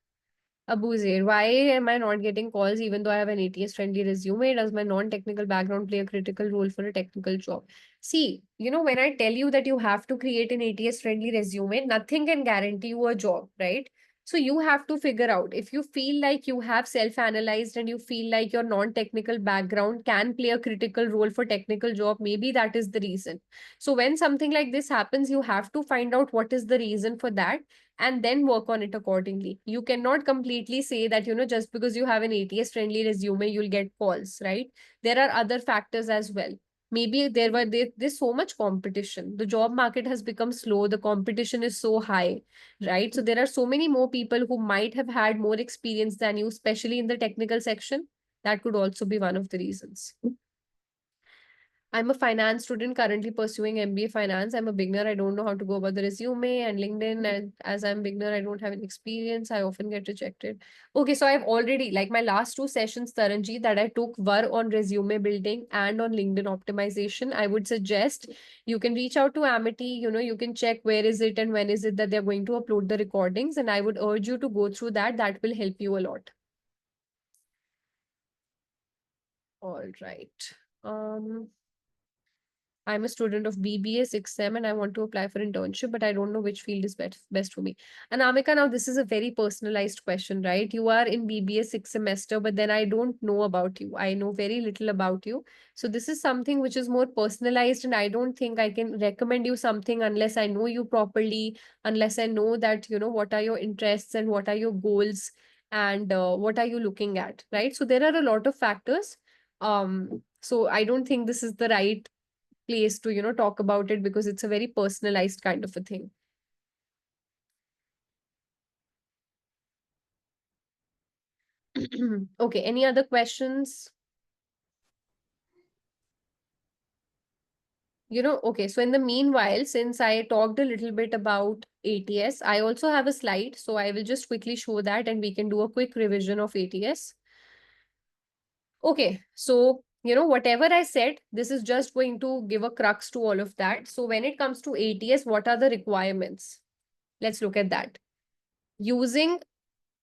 C: Abuzair, why am I not getting calls even though I have an ATS friendly resume? Does my non-technical background play a critical role for a technical job? See, when I tell you that you have to create an ATS friendly resume, nothing can guarantee you a job, right? So you have to figure out if you feel like you have self-analyzed and you feel like your non-technical background can play a critical role for technical job, maybe that is the reason. So when something like this happens, you have to find out what is the reason for that and then work on it accordingly. You cannot completely say that, just because you have an ATS friendly resume, you'll get calls, right? There are other factors as well. Maybe there's so much competition. The job market has become slow. The competition is so high, right? So there are so many more people who might have had more experience than you, especially in the technical section. That could also be one of the reasons. I'm a finance student currently pursuing MBA finance. I'm a beginner. I don't know how to go about the resume and LinkedIn. And as I'm beginner, I don't have any experience. I often get rejected. Okay, so I've already, like my last two sessions, Taranji, that I took were on resume building and on LinkedIn optimization. I would suggest you can reach out to Amity. You can check where is it and when is it that they're going to upload the recordings. And I would urge you to go through that. That will help you a lot. All right. I'm a student of BBA 6 and I want to apply for internship, but I don't know which field is best for me. Anamika, now this is a very personalized question, right? You are in BBA 6 semester, but then I don't know about you. I know very little about you. So this is something which is more personalized, and I don't think I can recommend you something unless I know you properly, unless I know that, what are your interests and what are your goals and what are you looking at, right? So there are a lot of factors. So I don't think this is the right place to talk about it because it's a very personalized kind of a thing. Okay, any other questions? Okay, so in the meanwhile, since I talked a little bit about ATS, I also have a slide. So I will just quickly show that and we can do a quick revision of ATS. Okay, so whatever I said, this is just going to give a crux to all of that. So when it comes to ATS, what are the requirements? Let's look at that. Using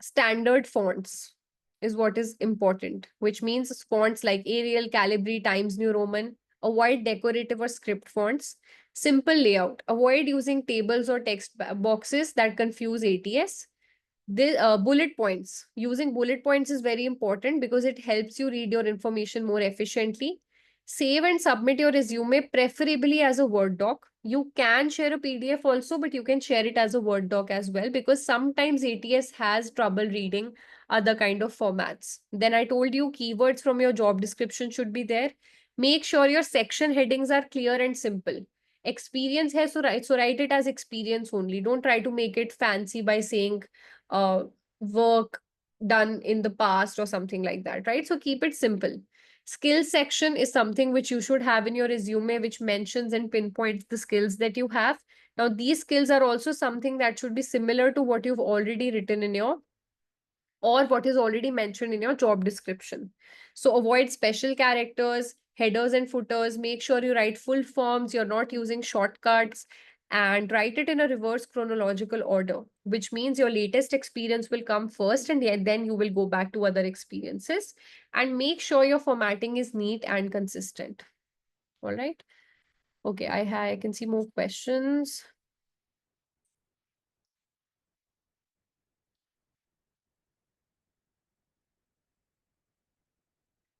C: standard fonts is what is important, which means fonts like Arial, Calibri, Times New Roman. Avoid decorative or script fonts. Simple layout. Avoid using tables or text boxes that confuse ATS. The bullet points. Using bullet points is very important because it helps you read your information more efficiently. Save and submit your resume, preferably as a Word doc. You can share a PDF also, but you can share it as a Word doc as well because sometimes ATS has trouble reading other kind of formats. Then I told you keywords from your job description should be there. Make sure your section headings are clear and simple. Experience hai, so write it as experience only. Don't try to make it fancy by saying uh, work done in the past or something like that, right? So keep it simple. Skills section is something which you should have in your resume, which mentions and pinpoints the skills that you have. Now, these skills are also something that should be similar to what you've already written in your or what is already mentioned in your job description. So avoid special characters, headers and footers. Make sure you write full forms, you're not using shortcuts, and write it in a reverse chronological order, which means your latest experience will come first and then you will go back to other experiences. And make sure your formatting is neat and consistent. All right. Okay, I can see more questions.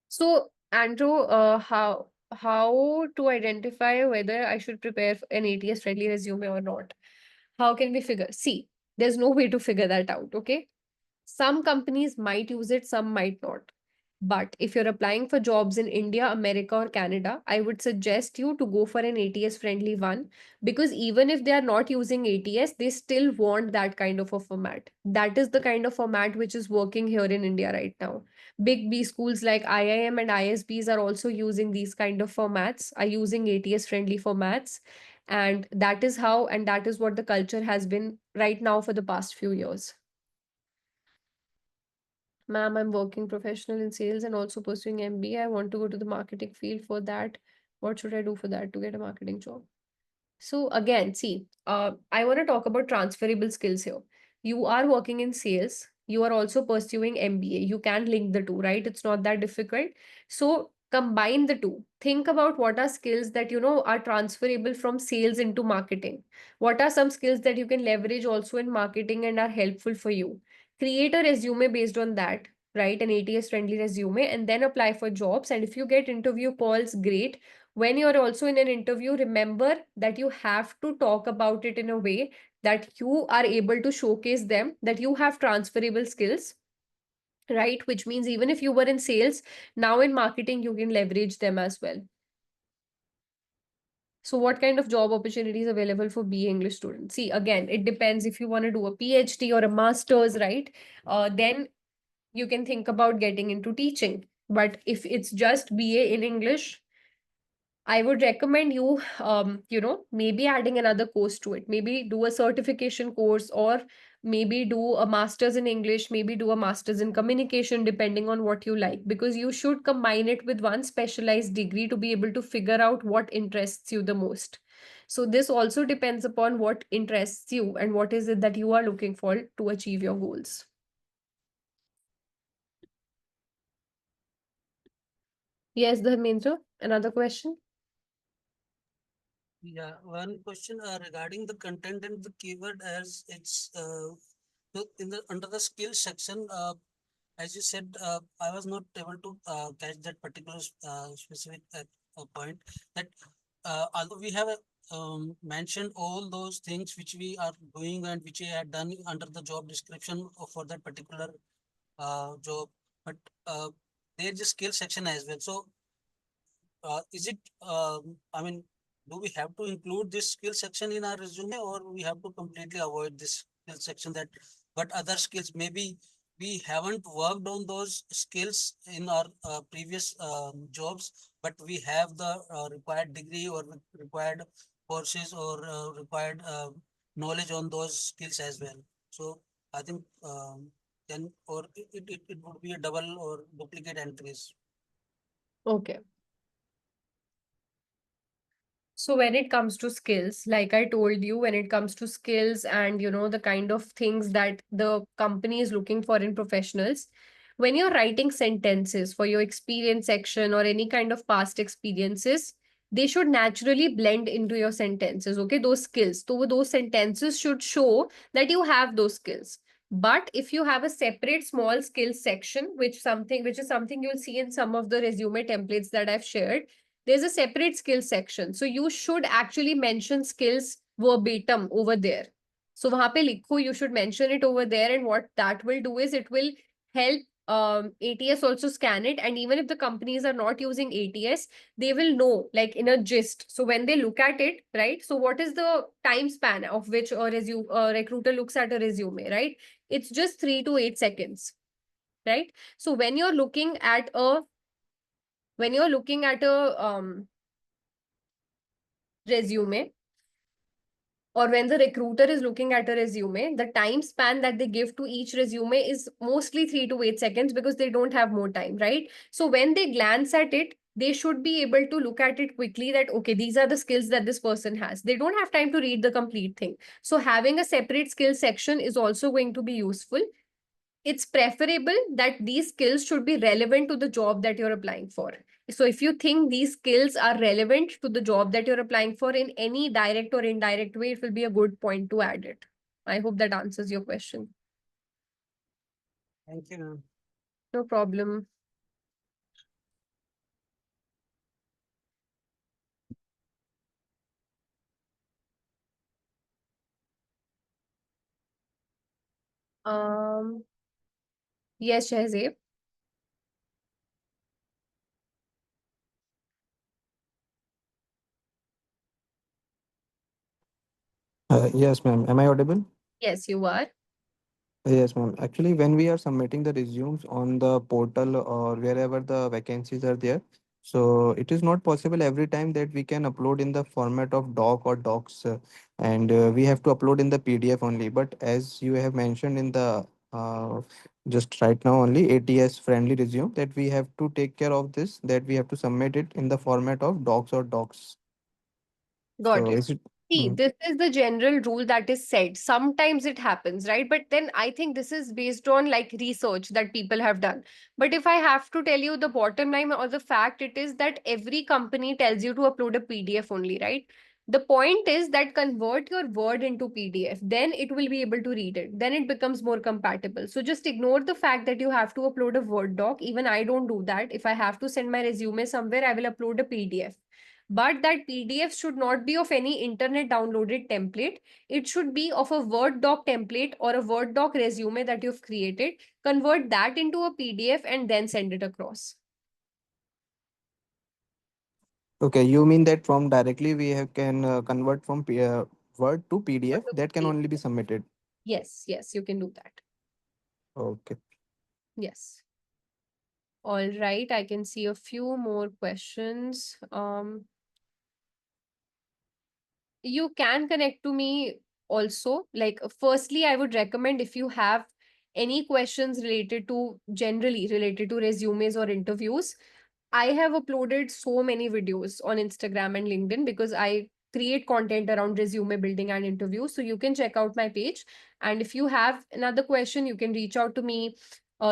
C: So, Andrew, how to identify whether I should prepare an ATS friendly resume or not? How can we figure? See, there's no way to figure that out, okay? Some companies might use it, some might not. But if you're applying for jobs in India, America, or Canada, I would suggest you to go for an ATS friendly one because even if they are not using ATS, they still want that kind of a format. That is the kind of format which is working here in India right now. Big B schools like IIM and ISBs are also using these kind of formats, are using ATS friendly formats. And that is how, and that is what the culture has been right now for the past few years. Ma'am, I'm working professional in sales and also pursuing MBA. I want to go to the marketing field for that. What should I do for that to get a marketing job? So again, see, I want to talk about transferable skills here. You are working in sales. You are also pursuing MBA. You can link the two, right? It's not that difficult. So combine the two. Think about what are skills that are transferable from sales into marketing. What are some skills that you can leverage also in marketing and are helpful for you? Create a resume based on that, right? An ATS friendly resume, and then apply for jobs. And if you get interview calls, great. When you're also in an interview, remember that you have to talk about it in a way that you are able to showcase them, that you have transferable skills, right? Which means even if you were in sales, now in marketing, you can leverage them as well. So what kind of job opportunities available for BA English students? See, again, it depends if you want to do a PhD or a master's, right? Then you can think about getting into teaching. But if it's just BA in English, I would recommend you, maybe adding another course to it. Maybe do a certification course or maybe do a master's in English, maybe do a master's in communication, depending on what you like, because you should combine it with one specialized degree to be able to figure out what interests you the most. So this also depends upon what interests you and what is it that you are looking for to achieve your goals. Yes, Dharmendra, another question?
E: Yeah, one question regarding the content and the keyword as it's in the under the skills section. As you said, I was not able to catch that particular specific point. That although we have mentioned all those things which we are doing and which we had done under the job description for that particular job, but there is a skill section as well. So is it I mean, do we have to include this skill section in our resume, or we have to completely avoid this skill section? That but other skills, maybe we haven't worked on those skills in our previous jobs, but we have the required degree or required courses or required knowledge on those skills as well. So I think then or it would be a double or duplicate entries.
C: Okay. So when it comes to skills, like I told you, when it comes to skills and the kind of things that the company is looking for in professionals, when you're writing sentences for your experience section or any kind of past experiences, they should naturally blend into your sentences. Okay, those skills. So those sentences should show that you have those skills. But if you have a separate small skills section, which is something you'll see in some of the resume templates that I've shared, there's a separate skills section. So you should actually mention skills verbatim over there. So wahan pe likho, you should mention it over there. And what that will do is it will help ATS also scan it. And even if the companies are not using ATS, they will know like in a gist. So when they look at it, right? So what is the time span of which a recruiter looks at a resume, right? It's just 3 to 8 seconds, right? So when you're looking at a resume, or when the recruiter is looking at a resume, the time span that they give to each resume is mostly 3 to 8 seconds because they don't have more time, right? So when they glance at it, they should be able to look at it quickly that, okay, these are the skills that this person has. They don't have time to read the complete thing. So having a separate skill section is also going to be useful. It's preferable that these skills should be relevant to the job that you're applying for. So if you think these skills are relevant to the job that you're applying for in any direct or indirect way, it will be a good point to add it. I hope that answers your question.
E: Thank you, ma'am.
C: No problem. Yes, Shahzeb.
H: Yes, ma'am. Am I audible?
C: Yes, you are.
H: Yes, ma'am. Actually, when we are submitting the resumes on the portal or wherever the vacancies are there, so it is not possible every time that we can upload in the format of doc or docs, and we have to upload in the PDF only. But as you have mentioned in the just right now only ATS friendly resume, that we have to take care of this, that we have to submit it in the format of docs or docs.
C: Got
H: So
C: it.
H: is it?
C: See,
H: Mm.
C: this is the general rule that is said. Sometimes it happens, right? But then I think this is based on like research that people have done. But if I have to tell you the bottom line or the fact, it is that every company tells you to upload a PDF only, right? The point is that convert your Word into PDF, then it will be able to read it. Then it becomes more compatible. So just ignore the fact that you have to upload a Word doc. Even I don't do that. If I have to send my resume somewhere, I will upload a PDF. But that PDF should not be of any internet downloaded template. It should be of a Word doc template or a Word doc resume that you've created. Convert that into a PDF and then send it across.
H: Okay, you mean that from directly we have can convert from Word to PDF that can only be submitted.
C: Yes, yes, you can do that.
H: Okay.
C: Yes. All right, I can see a few more questions. You can connect to me also. Like, firstly, I would recommend if you have any questions related to generally related to resumes or interviews, I have uploaded so many videos on Instagram and LinkedIn because I create content around resume building and interviews. So you can check out my page. And if you have another question, you can reach out to me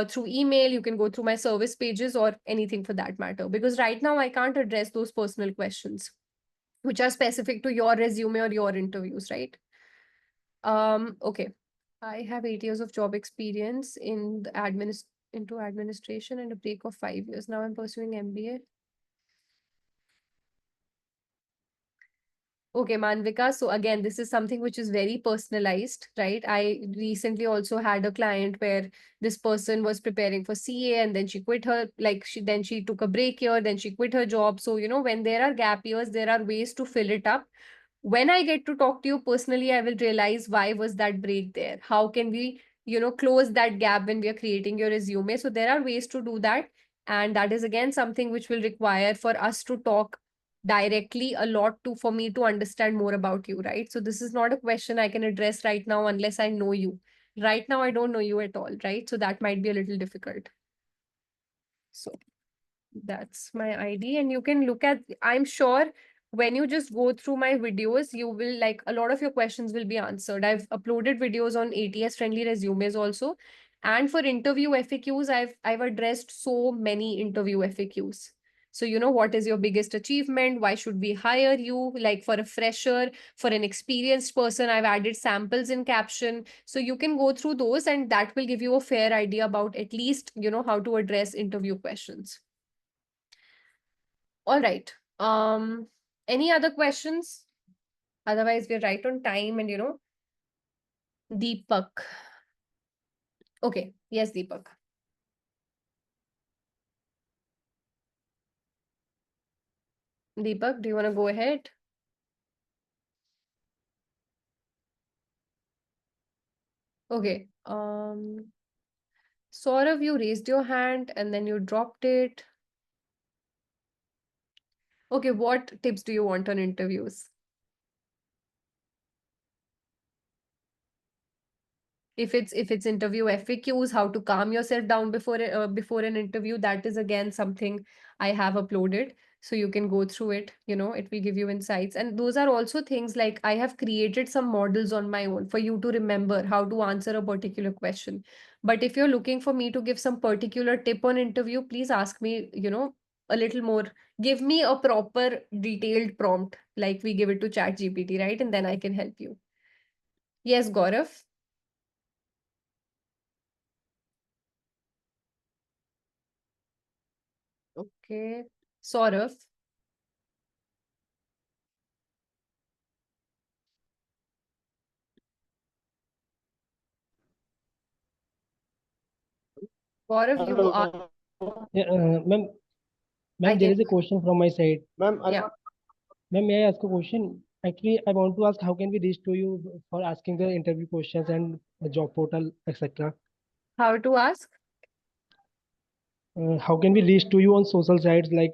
C: through email. You can go through my service pages or anything for that matter. Because right now I can't address those personal questions which are specific to your resume or your interviews, right? Okay. I have 8 years of job experience in the into administration and a break of 5 years. Now I'm pursuing MBA. Okay, Manvika. So again, this is something which is very personalized, right? I recently also had a client where this person was preparing for CA and then she quit her, like she took a break year, then she quit her job. So, when there are gap years, there are ways to fill it up. When I get to talk to you personally, I will realize why was that break there? How can we, close that gap when we are creating your resume? So there are ways to do that. And that is again something which will require for us to talk directly a lot to for me to understand more about you, right? So this is not a question I can address right now unless I know you. Right now, I don't know you at all, right? So that might be a little difficult. So that's my ID. And you can look at, I'm sure when you just go through my videos, you will like a lot of your questions will be answered. I've uploaded videos on ATS friendly resumes also. And for interview FAQs, I've addressed so many interview FAQs. So, you know, what is your biggest achievement? Why should we hire you? Like for a fresher, for an experienced person, I've added samples in caption. So you can go through those and that will give you a fair idea about at least, you know, how to address interview questions. All right. Any other questions? Otherwise, we're right on time and, you know, Deepak. Okay. Yes, Deepak. Deepak, do you want to go ahead? Okay. Saurav, you raised your hand and then you dropped it. Okay, what tips do you want on interviews? If it's interview FAQs, how to calm yourself down before an interview, that is again something I have uploaded. So you can go through it, you know, it will give you insights. And those are also things like I have created some models on my own for you to remember how to answer a particular question. But if you're looking for me to give some particular tip on interview, please ask me, you know, a little more. Give me a proper detailed prompt like we give it to ChatGPT, right? And then I can help you. Yes, Gaurav. Okay. Saurav. Gaurav, you are.
I: Yeah, ma'am,
C: I
I: there
C: can.
I: is a question from my side.
C: Yeah.
I: Ma'am, may I ask a question? Actually, I want to ask how can we reach to you for asking the interview questions and the job portal, etc.
C: How to ask?
I: How can we reach to you on social sites like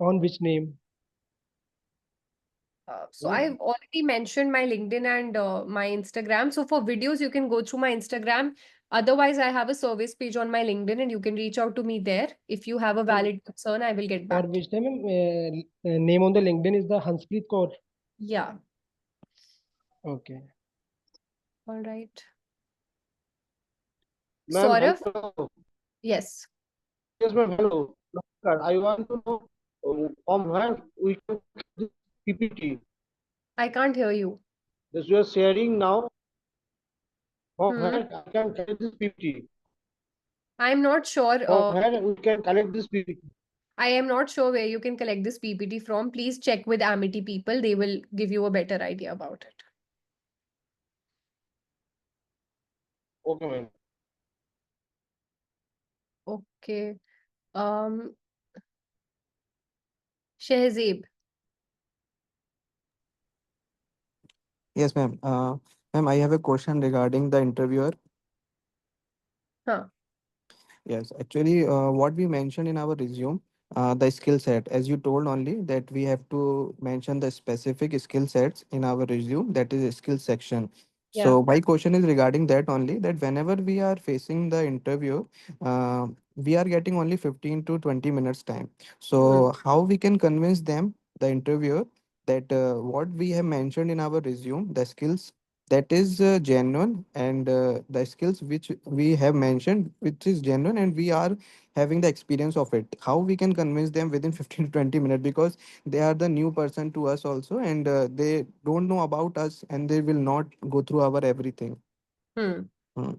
I: on which name?
C: So I've already mentioned my LinkedIn and my Instagram. So for videos, you can go through my Instagram. Otherwise, I have a service page on my LinkedIn and you can reach out to me there. If you have a valid concern, I will get
I: For
C: back to you.
I: which name? Name on the LinkedIn is the Hanspreet Kaur.
C: Yeah.
I: Okay.
C: All right.
J: Ma'am,
C: Saurav?
J: hello.
C: Yes.
J: Yes, ma'am, hello. Namaskar. I want to know from where we can get this PPT.
C: I can't hear you.
J: This you are sharing now. From
C: Hmm.
J: where I can collect this PPT.
C: I'm not sure.
J: From where we can collect this PPT.
C: I am not sure where you can collect this PPT from. Please check with Amity people. They will give you a better idea about it.
J: Okay, ma'am.
C: Okay. Um, Shehzeb.
H: Yes, ma'am. Ma'am, I have a question regarding the interviewer.
C: Huh.
H: Yes, actually, what we mentioned in our resume, the skill set, as you told only that we have to mention the specific skill sets in our resume, that is a skill section.
C: Yeah.
H: So my question is regarding that only, that whenever we are facing the interview, we are getting only 15 to 20 minutes time.
C: Hmm.
H: So how we can convince them, the interviewer, that what we have mentioned in our resume, the skills that is genuine, and the skills which we have mentioned which is genuine, and we are having the experience of it, how we can convince them within 15 to 20 minutes, because they are the new person to us also, and they don't know about us, and they will not go through our everything.
C: Hmm.
H: Hmm.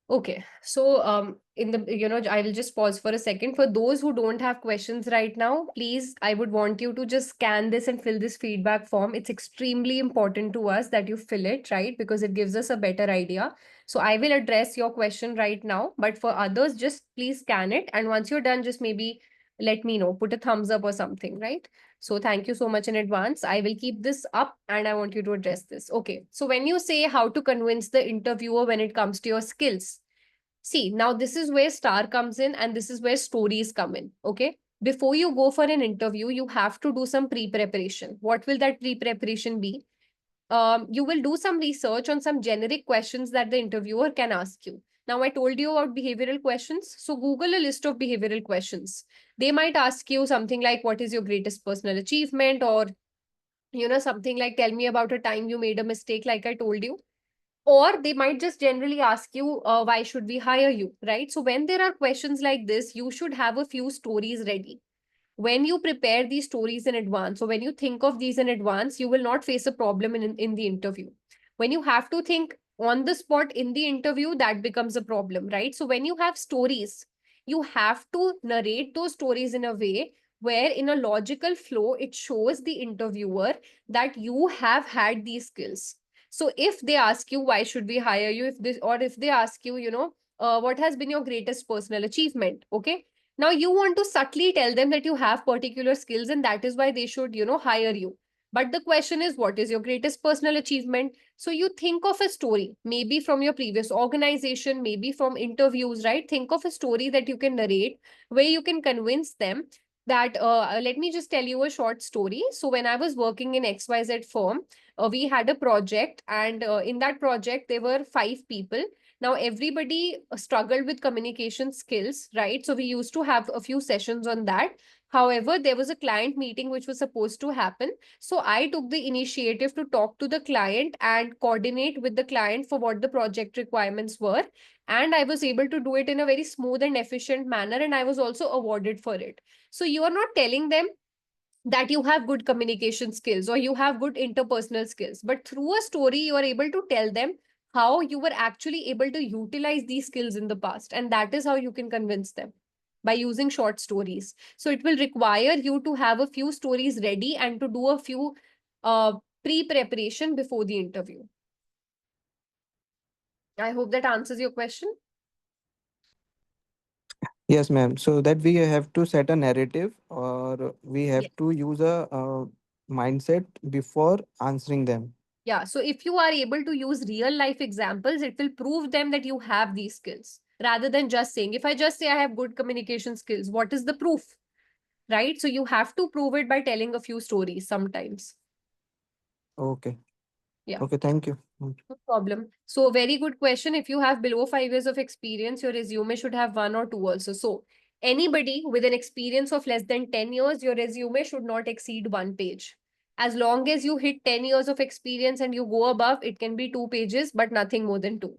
C: Okay, so in the I will just pause for a second. For those who don't have questions right now, please, I would want you to just scan this and fill this feedback form. It's extremely important to us that you fill it, right? Because it gives us a better idea. So I will address your question right now, but for others, just please scan it. And once you're done, just maybe let me know, put a thumbs up or something, right? So thank you so much in advance. I will keep this up and I want you to address this. Okay. So when you say how to convince the interviewer when it comes to your skills, See, now this is where star comes in and this is where stories come in. Okay. Before you go for an interview, you have to do some pre-preparation. What will that pre-preparation be? You will do some research on some generic questions that the interviewer can ask you. Now, I told you about behavioral questions. So Google a list of behavioral questions. They might ask you something like, what is your greatest personal achievement? Or, something like, tell me about a time you made a mistake, like I told you. Or they might just generally ask you, why should we hire you? Right. So when there are questions like this, you should have a few stories ready. When you prepare these stories in advance, or when you think of these in advance, you will not face a problem in the interview. When you have to think on the spot in the interview, that becomes a problem, right? So when you have stories, you have to narrate those stories in a way where in a logical flow, it shows the interviewer that you have had these skills. So if they ask you, why should we hire you? If they ask you, what has been your greatest personal achievement? Okay, now you want to subtly tell them that you have particular skills and that is why they should, hire you. But the question is, what is your greatest personal achievement? So you think of a story, maybe from your previous organization, maybe from interviews, right? Think of a story that you can narrate where you can convince them that, let me just tell you a short story. So when I was working in XYZ firm, we had a project, and in that project, there were 5 people. Now, everybody struggled with communication skills, right? So we used to have a few sessions on that. However, there was a client meeting which was supposed to happen. So I took the initiative to talk to the client and coordinate with the client for what the project requirements were. And I was able to do it in a very smooth and efficient manner. And I was also awarded for it. So you are not telling them that you have good communication skills or you have good interpersonal skills, but through a story you are able to tell them how you were actually able to utilize these skills in the past, and that is how you can convince them, by using short stories. So it will require you to have a few stories ready and to do a few uh, pre-preparation before the interview. I hope that answers your question.
H: Yes, ma'am. So that we have to set a narrative, or we have
C: Yes.
H: to use a mindset before answering them.
C: Yeah, so if you are able to use real life examples, it will prove them that you have these skills rather than just saying, if I just say I have good communication skills, what is the proof? Right? So you have to prove it by telling a few stories sometimes.
H: Okay.
C: Yeah.
H: Okay. Thank you.
C: No problem. So very good question. If you have below 5 years of experience, your resume should have 1 or 2 also. So anybody with an experience of less than 10 years, your resume should not exceed 1 page. As long as you hit 10 years of experience and you go above, it can be 2 pages, but nothing more than 2.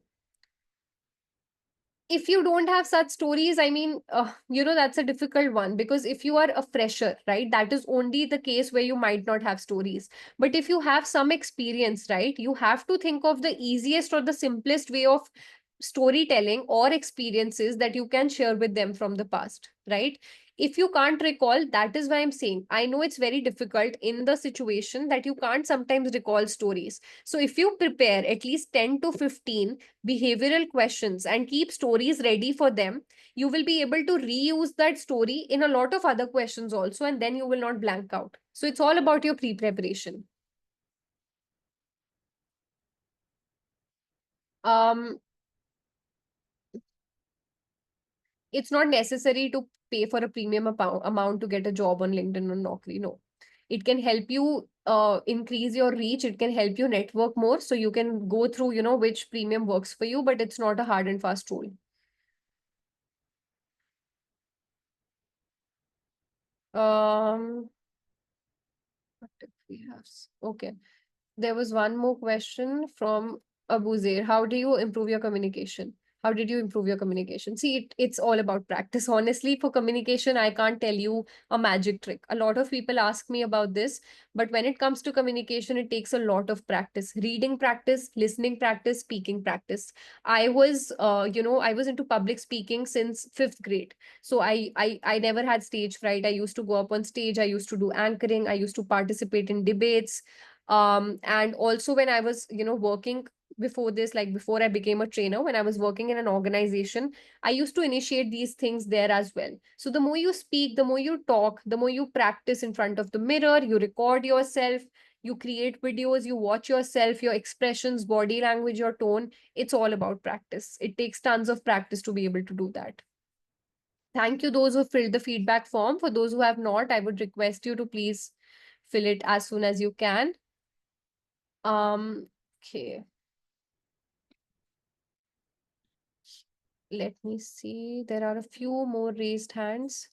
C: If you don't have such stories, I mean, that's a difficult one, because if you are a fresher, right, that is only the case where you might not have stories. But if you have some experience, right, you have to think of the easiest or the simplest way of storytelling or experiences that you can share with them from the past, right? If you can't recall, that is why I'm saying, I know it's very difficult in the situation that you can't sometimes recall stories. So if you prepare at least 10 to 15 behavioral questions and keep stories ready for them, you will be able to reuse that story in a lot of other questions also, and then you will not blank out. So it's all about your pre-preparation. Um, it's not necessary to pay for a premium amount to get a job on LinkedIn or Naukri. No, it can help you increase your reach. It can help you network more, so you can go through, which premium works for you, but it's not a hard and fast rule. What if we have? Okay. There was one more question from Abu Zair. How do you improve your communication? How did you improve your communication? See, it's all about practice. Honestly, for communication, I can't tell you a magic trick. A lot of people ask me about this, but when it comes to communication, it takes a lot of practice. Reading practice, listening practice, speaking practice. I was into public speaking since 5th grade. So I never had stage fright. I used to go up on stage. I used to do anchoring. I used to participate in debates. And also when I was, working before this, like before I became a trainer, when I was working in an organization, I used to initiate these things there as well. So the more you speak, the more you talk, the more you practice in front of the mirror, you record yourself, you create videos, you watch yourself, your expressions, body language, your tone. It's all about practice. It takes tons of practice to be able to do that. Thank you, those who filled the feedback form. For those who have not, I would request you to please fill it as soon as you can. Okay. Let me see. There are a few more raised hands.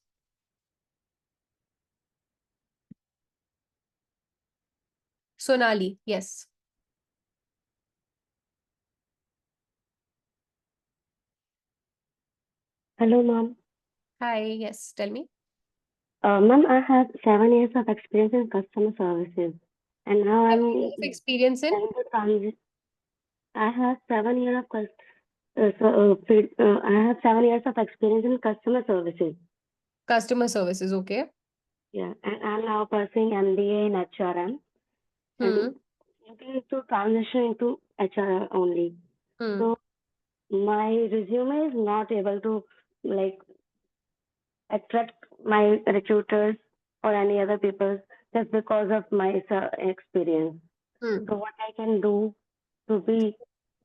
C: Sonali, yes.
K: Hello, ma'am.
C: Hi, yes, tell me.
K: Ma'am, I have 7 years of experience in customer services, and now
C: 7 years of
K: I'm
C: experience in
K: trying to transit. I have 7 years of I have 7 years of experience in customer services.
C: customer services, okay?
K: Yeah, and I'm now pursuing MBA in HRM
C: Hmm.
K: and looking to transition into HR only.
C: Hmm.
K: So my resume is not able to like attract my recruiters or any other people just because of my experience.
C: Hmm.
K: So what I can do to be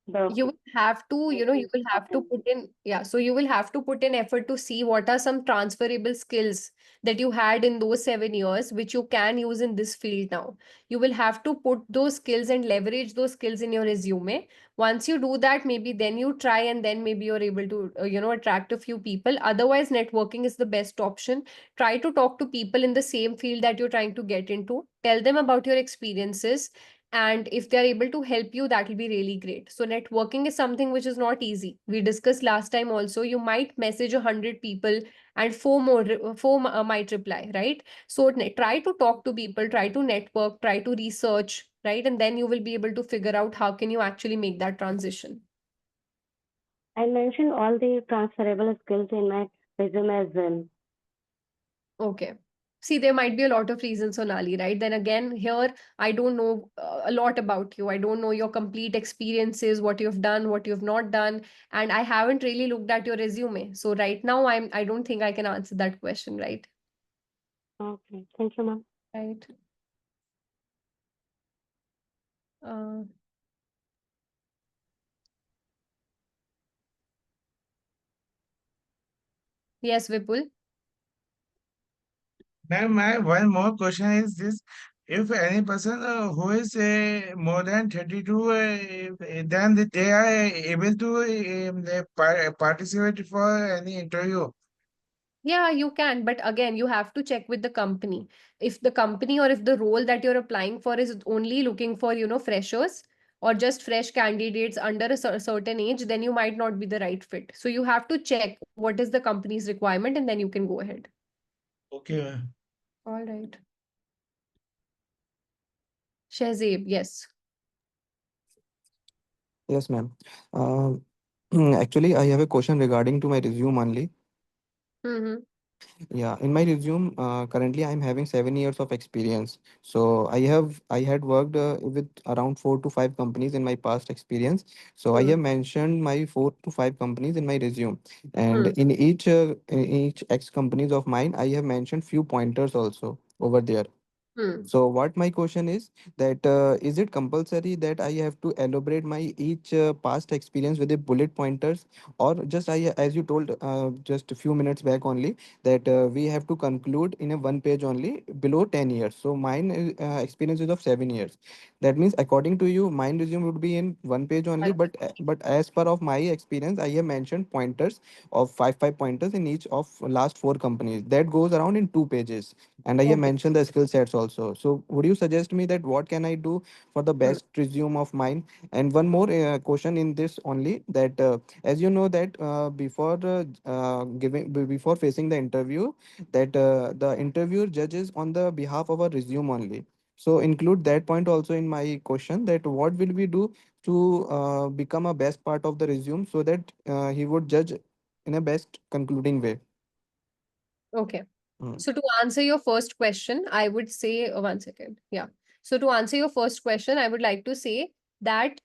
K: the
C: You will have to, you will have to put in, yeah, so you will have to put in effort to see what are some transferable skills that you had in those 7 years, which you can use in this field now. You will have to put those skills and leverage those skills in your resume. Once you do that, maybe then you try and then maybe you're able to, attract a few people. Otherwise, networking is the best option. Try to talk to people in the same field that you're trying to get into. Tell them about your experiences, and if they're able to help you, that will be really great. So networking is something which is not easy. We discussed last time also, you might message 100 people and four might reply, right? So try to talk to people, try to network, try to research, right? And then you will be able to figure out how can you actually make that transition.
K: I mentioned all the transferable skills in my resume as well.
C: Okay. See, there might be a lot of reasons, Sonali, right? Then again, here, I don't know a lot about you. I don't know your complete experiences, what you've done, what you've not done, and I haven't really looked at your resume. So right now, I don't think I can answer that question, right?
K: Okay, thank you, ma'am.
C: Right. Uh, yes, Vipul.
G: Ma'am, my one more question is this. If any person who is more than 32, then they are able to participate for any interview.
C: Yeah, you can, but again, you have to check with the company. If the company or if the role that you're applying for is only looking for, freshers or just fresh candidates under a certain age, then you might not be the right fit. So you have to check what is the company's requirement and then you can go ahead.
G: Okay, ma'am.
C: All right. Shahzeeb, yes.
H: Yes, ma'am. Um, Actually, I have a question regarding to my resume only.
C: Mm-hmm.
H: Yeah, in my resume, currently I'm having 7 years of experience. So I had worked with around 4 to 5 companies in my past experience. So I have mentioned my 4 to 5 companies in my resume, and in each ex companies of mine, I have mentioned few pointers also over there.
C: Mm-hmm.
H: So what my question is, is it compulsory that I have to elaborate my each past experience with the bullet pointers, or just I as you told just a few minutes back only that we have to conclude in a one page only below 10 years. So mine experience is of 7 years. That means according to you, mine resume would be in one page only, but as per of my experience, I have mentioned pointers of five pointers in each of last 4 companies. That goes around in 2 pages, and I have
C: Okay.
H: mentioned the skill sets also. So would you suggest me that what can I do for the best resume of mine? And one more question in this only that as you know that before facing the interview, that the interviewer judges on the behalf of a resume only. So include that point also in my question, that what will we do to become a best part of the resume so that he would judge in a best concluding way.
C: Okay.
H: Mm.
C: So to answer your first question, I would say, 1 second. Yeah. So to answer your first question, I would like to say that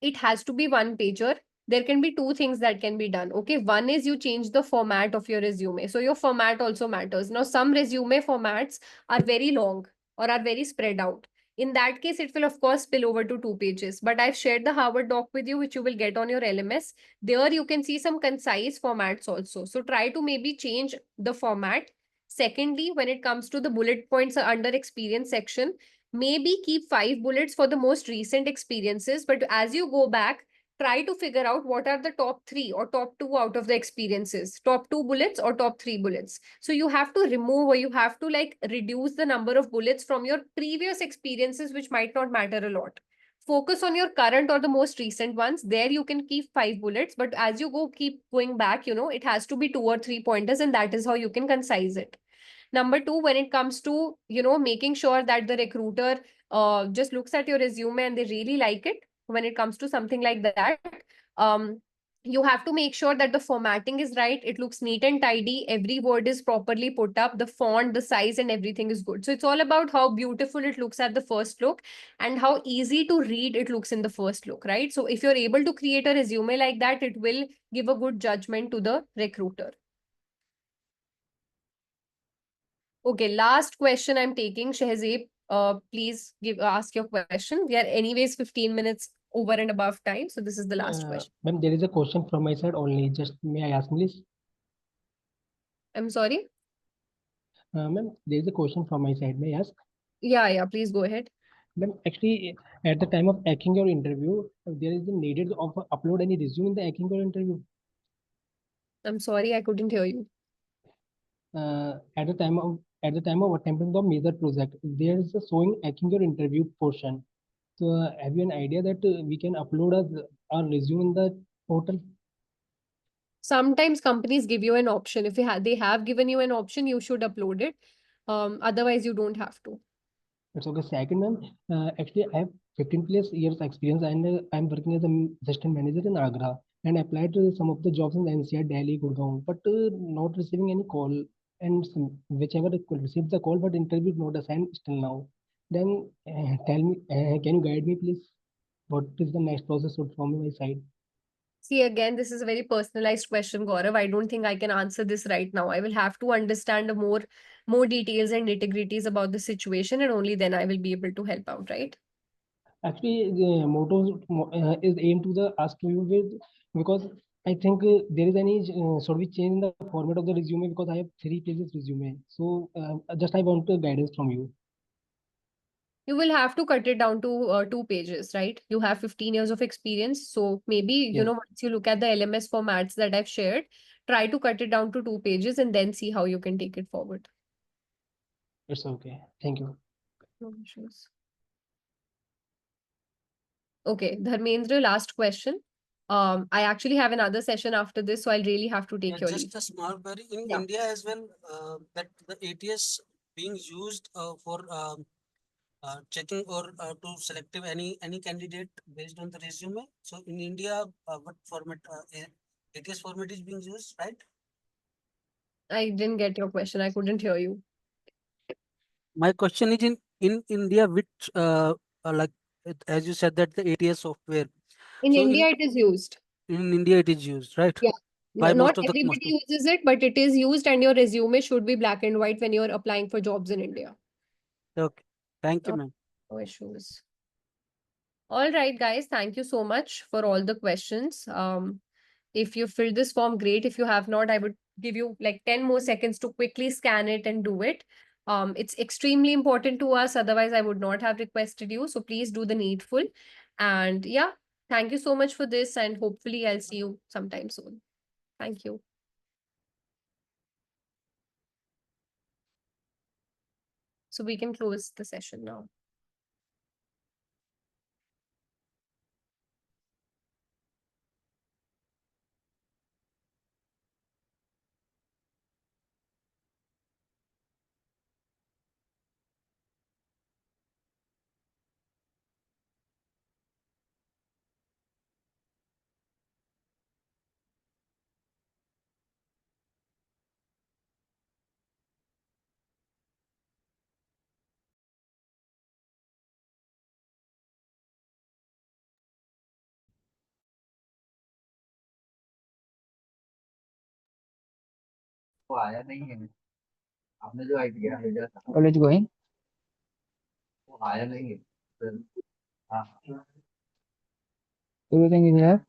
C: it has to be one pager. There can be two things that can be done. Okay. One is you change the format of your resume. So your format also matters. Now, some resume formats are very long or are very spread out. In that case, it will of course spill over to 2 pages. But I've shared the Harvard doc with you, which you will get on your LMS. There you can see some concise formats also. So try to maybe change the format. Secondly, when it comes to the bullet points under experience section, maybe keep 5 bullets for the most recent experiences. But as you go back, try to figure out what are the top 3 or top 2 out of the experiences, top 2 bullets or top 3 bullets. So you have to remove, or you have to like reduce the number of bullets from your previous experiences, which might not matter a lot. Focus on your current or the most recent ones. There you can keep 5 bullets, but as you go, keep going back, it has to be 2 or 3 pointers, and that is how you can concise it. Number 2, when it comes to, making sure that the recruiter just looks at your resume and they really like it, when it comes to something like that, um, you have to make sure that the formatting is right. It looks neat and tidy. Every word is properly put up. The font, the size, and everything is good. So it's all about how beautiful it looks at the first look and how easy to read it looks in the first look, right? So if you're able to create a resume like that, it will give a good judgment to the recruiter. Okay, last question I'm taking. Shehzeb, please ask your question. We are anyways 15 minutes over and above time. So this is the last question.
I: Ma'am, there is a question from my side only. Just may I ask, please?
C: I'm sorry?
I: Ma'am, there is a question from my side. May I ask?
C: Yeah, please go ahead.
I: Ma'am, actually, at the time of hacking your interview, there is the needed of upload any resume in the hacking your interview.
C: I'm sorry, I couldn't hear you.
I: At the time of attempting the major project, there is a showing hacking your interview portion. So, have you an idea that we can upload our resume in the portal?
C: Sometimes companies give you an option. If they have given you an option, you should upload it. Otherwise, you don't have to.
I: It's okay. Second, ma'am, actually, I have 15 plus years experience, and I'm working as an assistant manager in Agra, and applied to some of the jobs in NCR, Delhi, Gurgaon, but not receiving any call. And whichever received the call, but interview not assigned still now. Then tell me, can you guide me, please? What is the next process from my side?
C: See, again, this is a very personalized question, Gaurav. I don't think I can answer this right now. I will have to understand more details and nitty-gritties about the situation, and only then I will be able to help out, right?
I: Actually, the motto is aimed to the ask to you with, because I think there is any should we change the format of the resume, because I have 3 pages resume. So just I want guidance from you.
C: You will have to cut it down to 2 pages, right? You have 15 years of experience. So maybe,
I: Yes,
C: once you look at the LMS formats that I've shared, try to cut it down to 2 pages and then see how you can take it forward.
I: it's okay. Thank you.
C: No issues. Okay, Dharmendra, last question. I actually have another session after this, so I'll really have to take your leave.
E: Just a small query. In
C: Yeah.
E: India as well, that the ATS being used for checking or to selective any candidate based on the resume. So in India, what format ATS format is being used, right?
C: I didn't get your question. I couldn't hear you.
E: My question is in India, which like as you said that the ATS software.
C: In
E: So
C: India, it is used.
E: in India it is used, right?
C: Yeah.
E: By
C: Not
E: most of the
C: everybody uses it, but it is used, and your resume should be black and white when you're applying for jobs in India.
E: Okay. Thank you,
C: Uh,
E: ma'am.
C: No issues. All right, guys. Thank you so much for all the questions. If you filled this form, great. If you have not, I would give you like 10 more seconds to quickly scan it and do it. It's extremely important to us. Otherwise, I would not have requested you. So please do the needful. And yeah, thank you so much for this. And hopefully I'll see you sometime soon. Thank you. So we can close the session now.
A: College going?
L: Everything is here.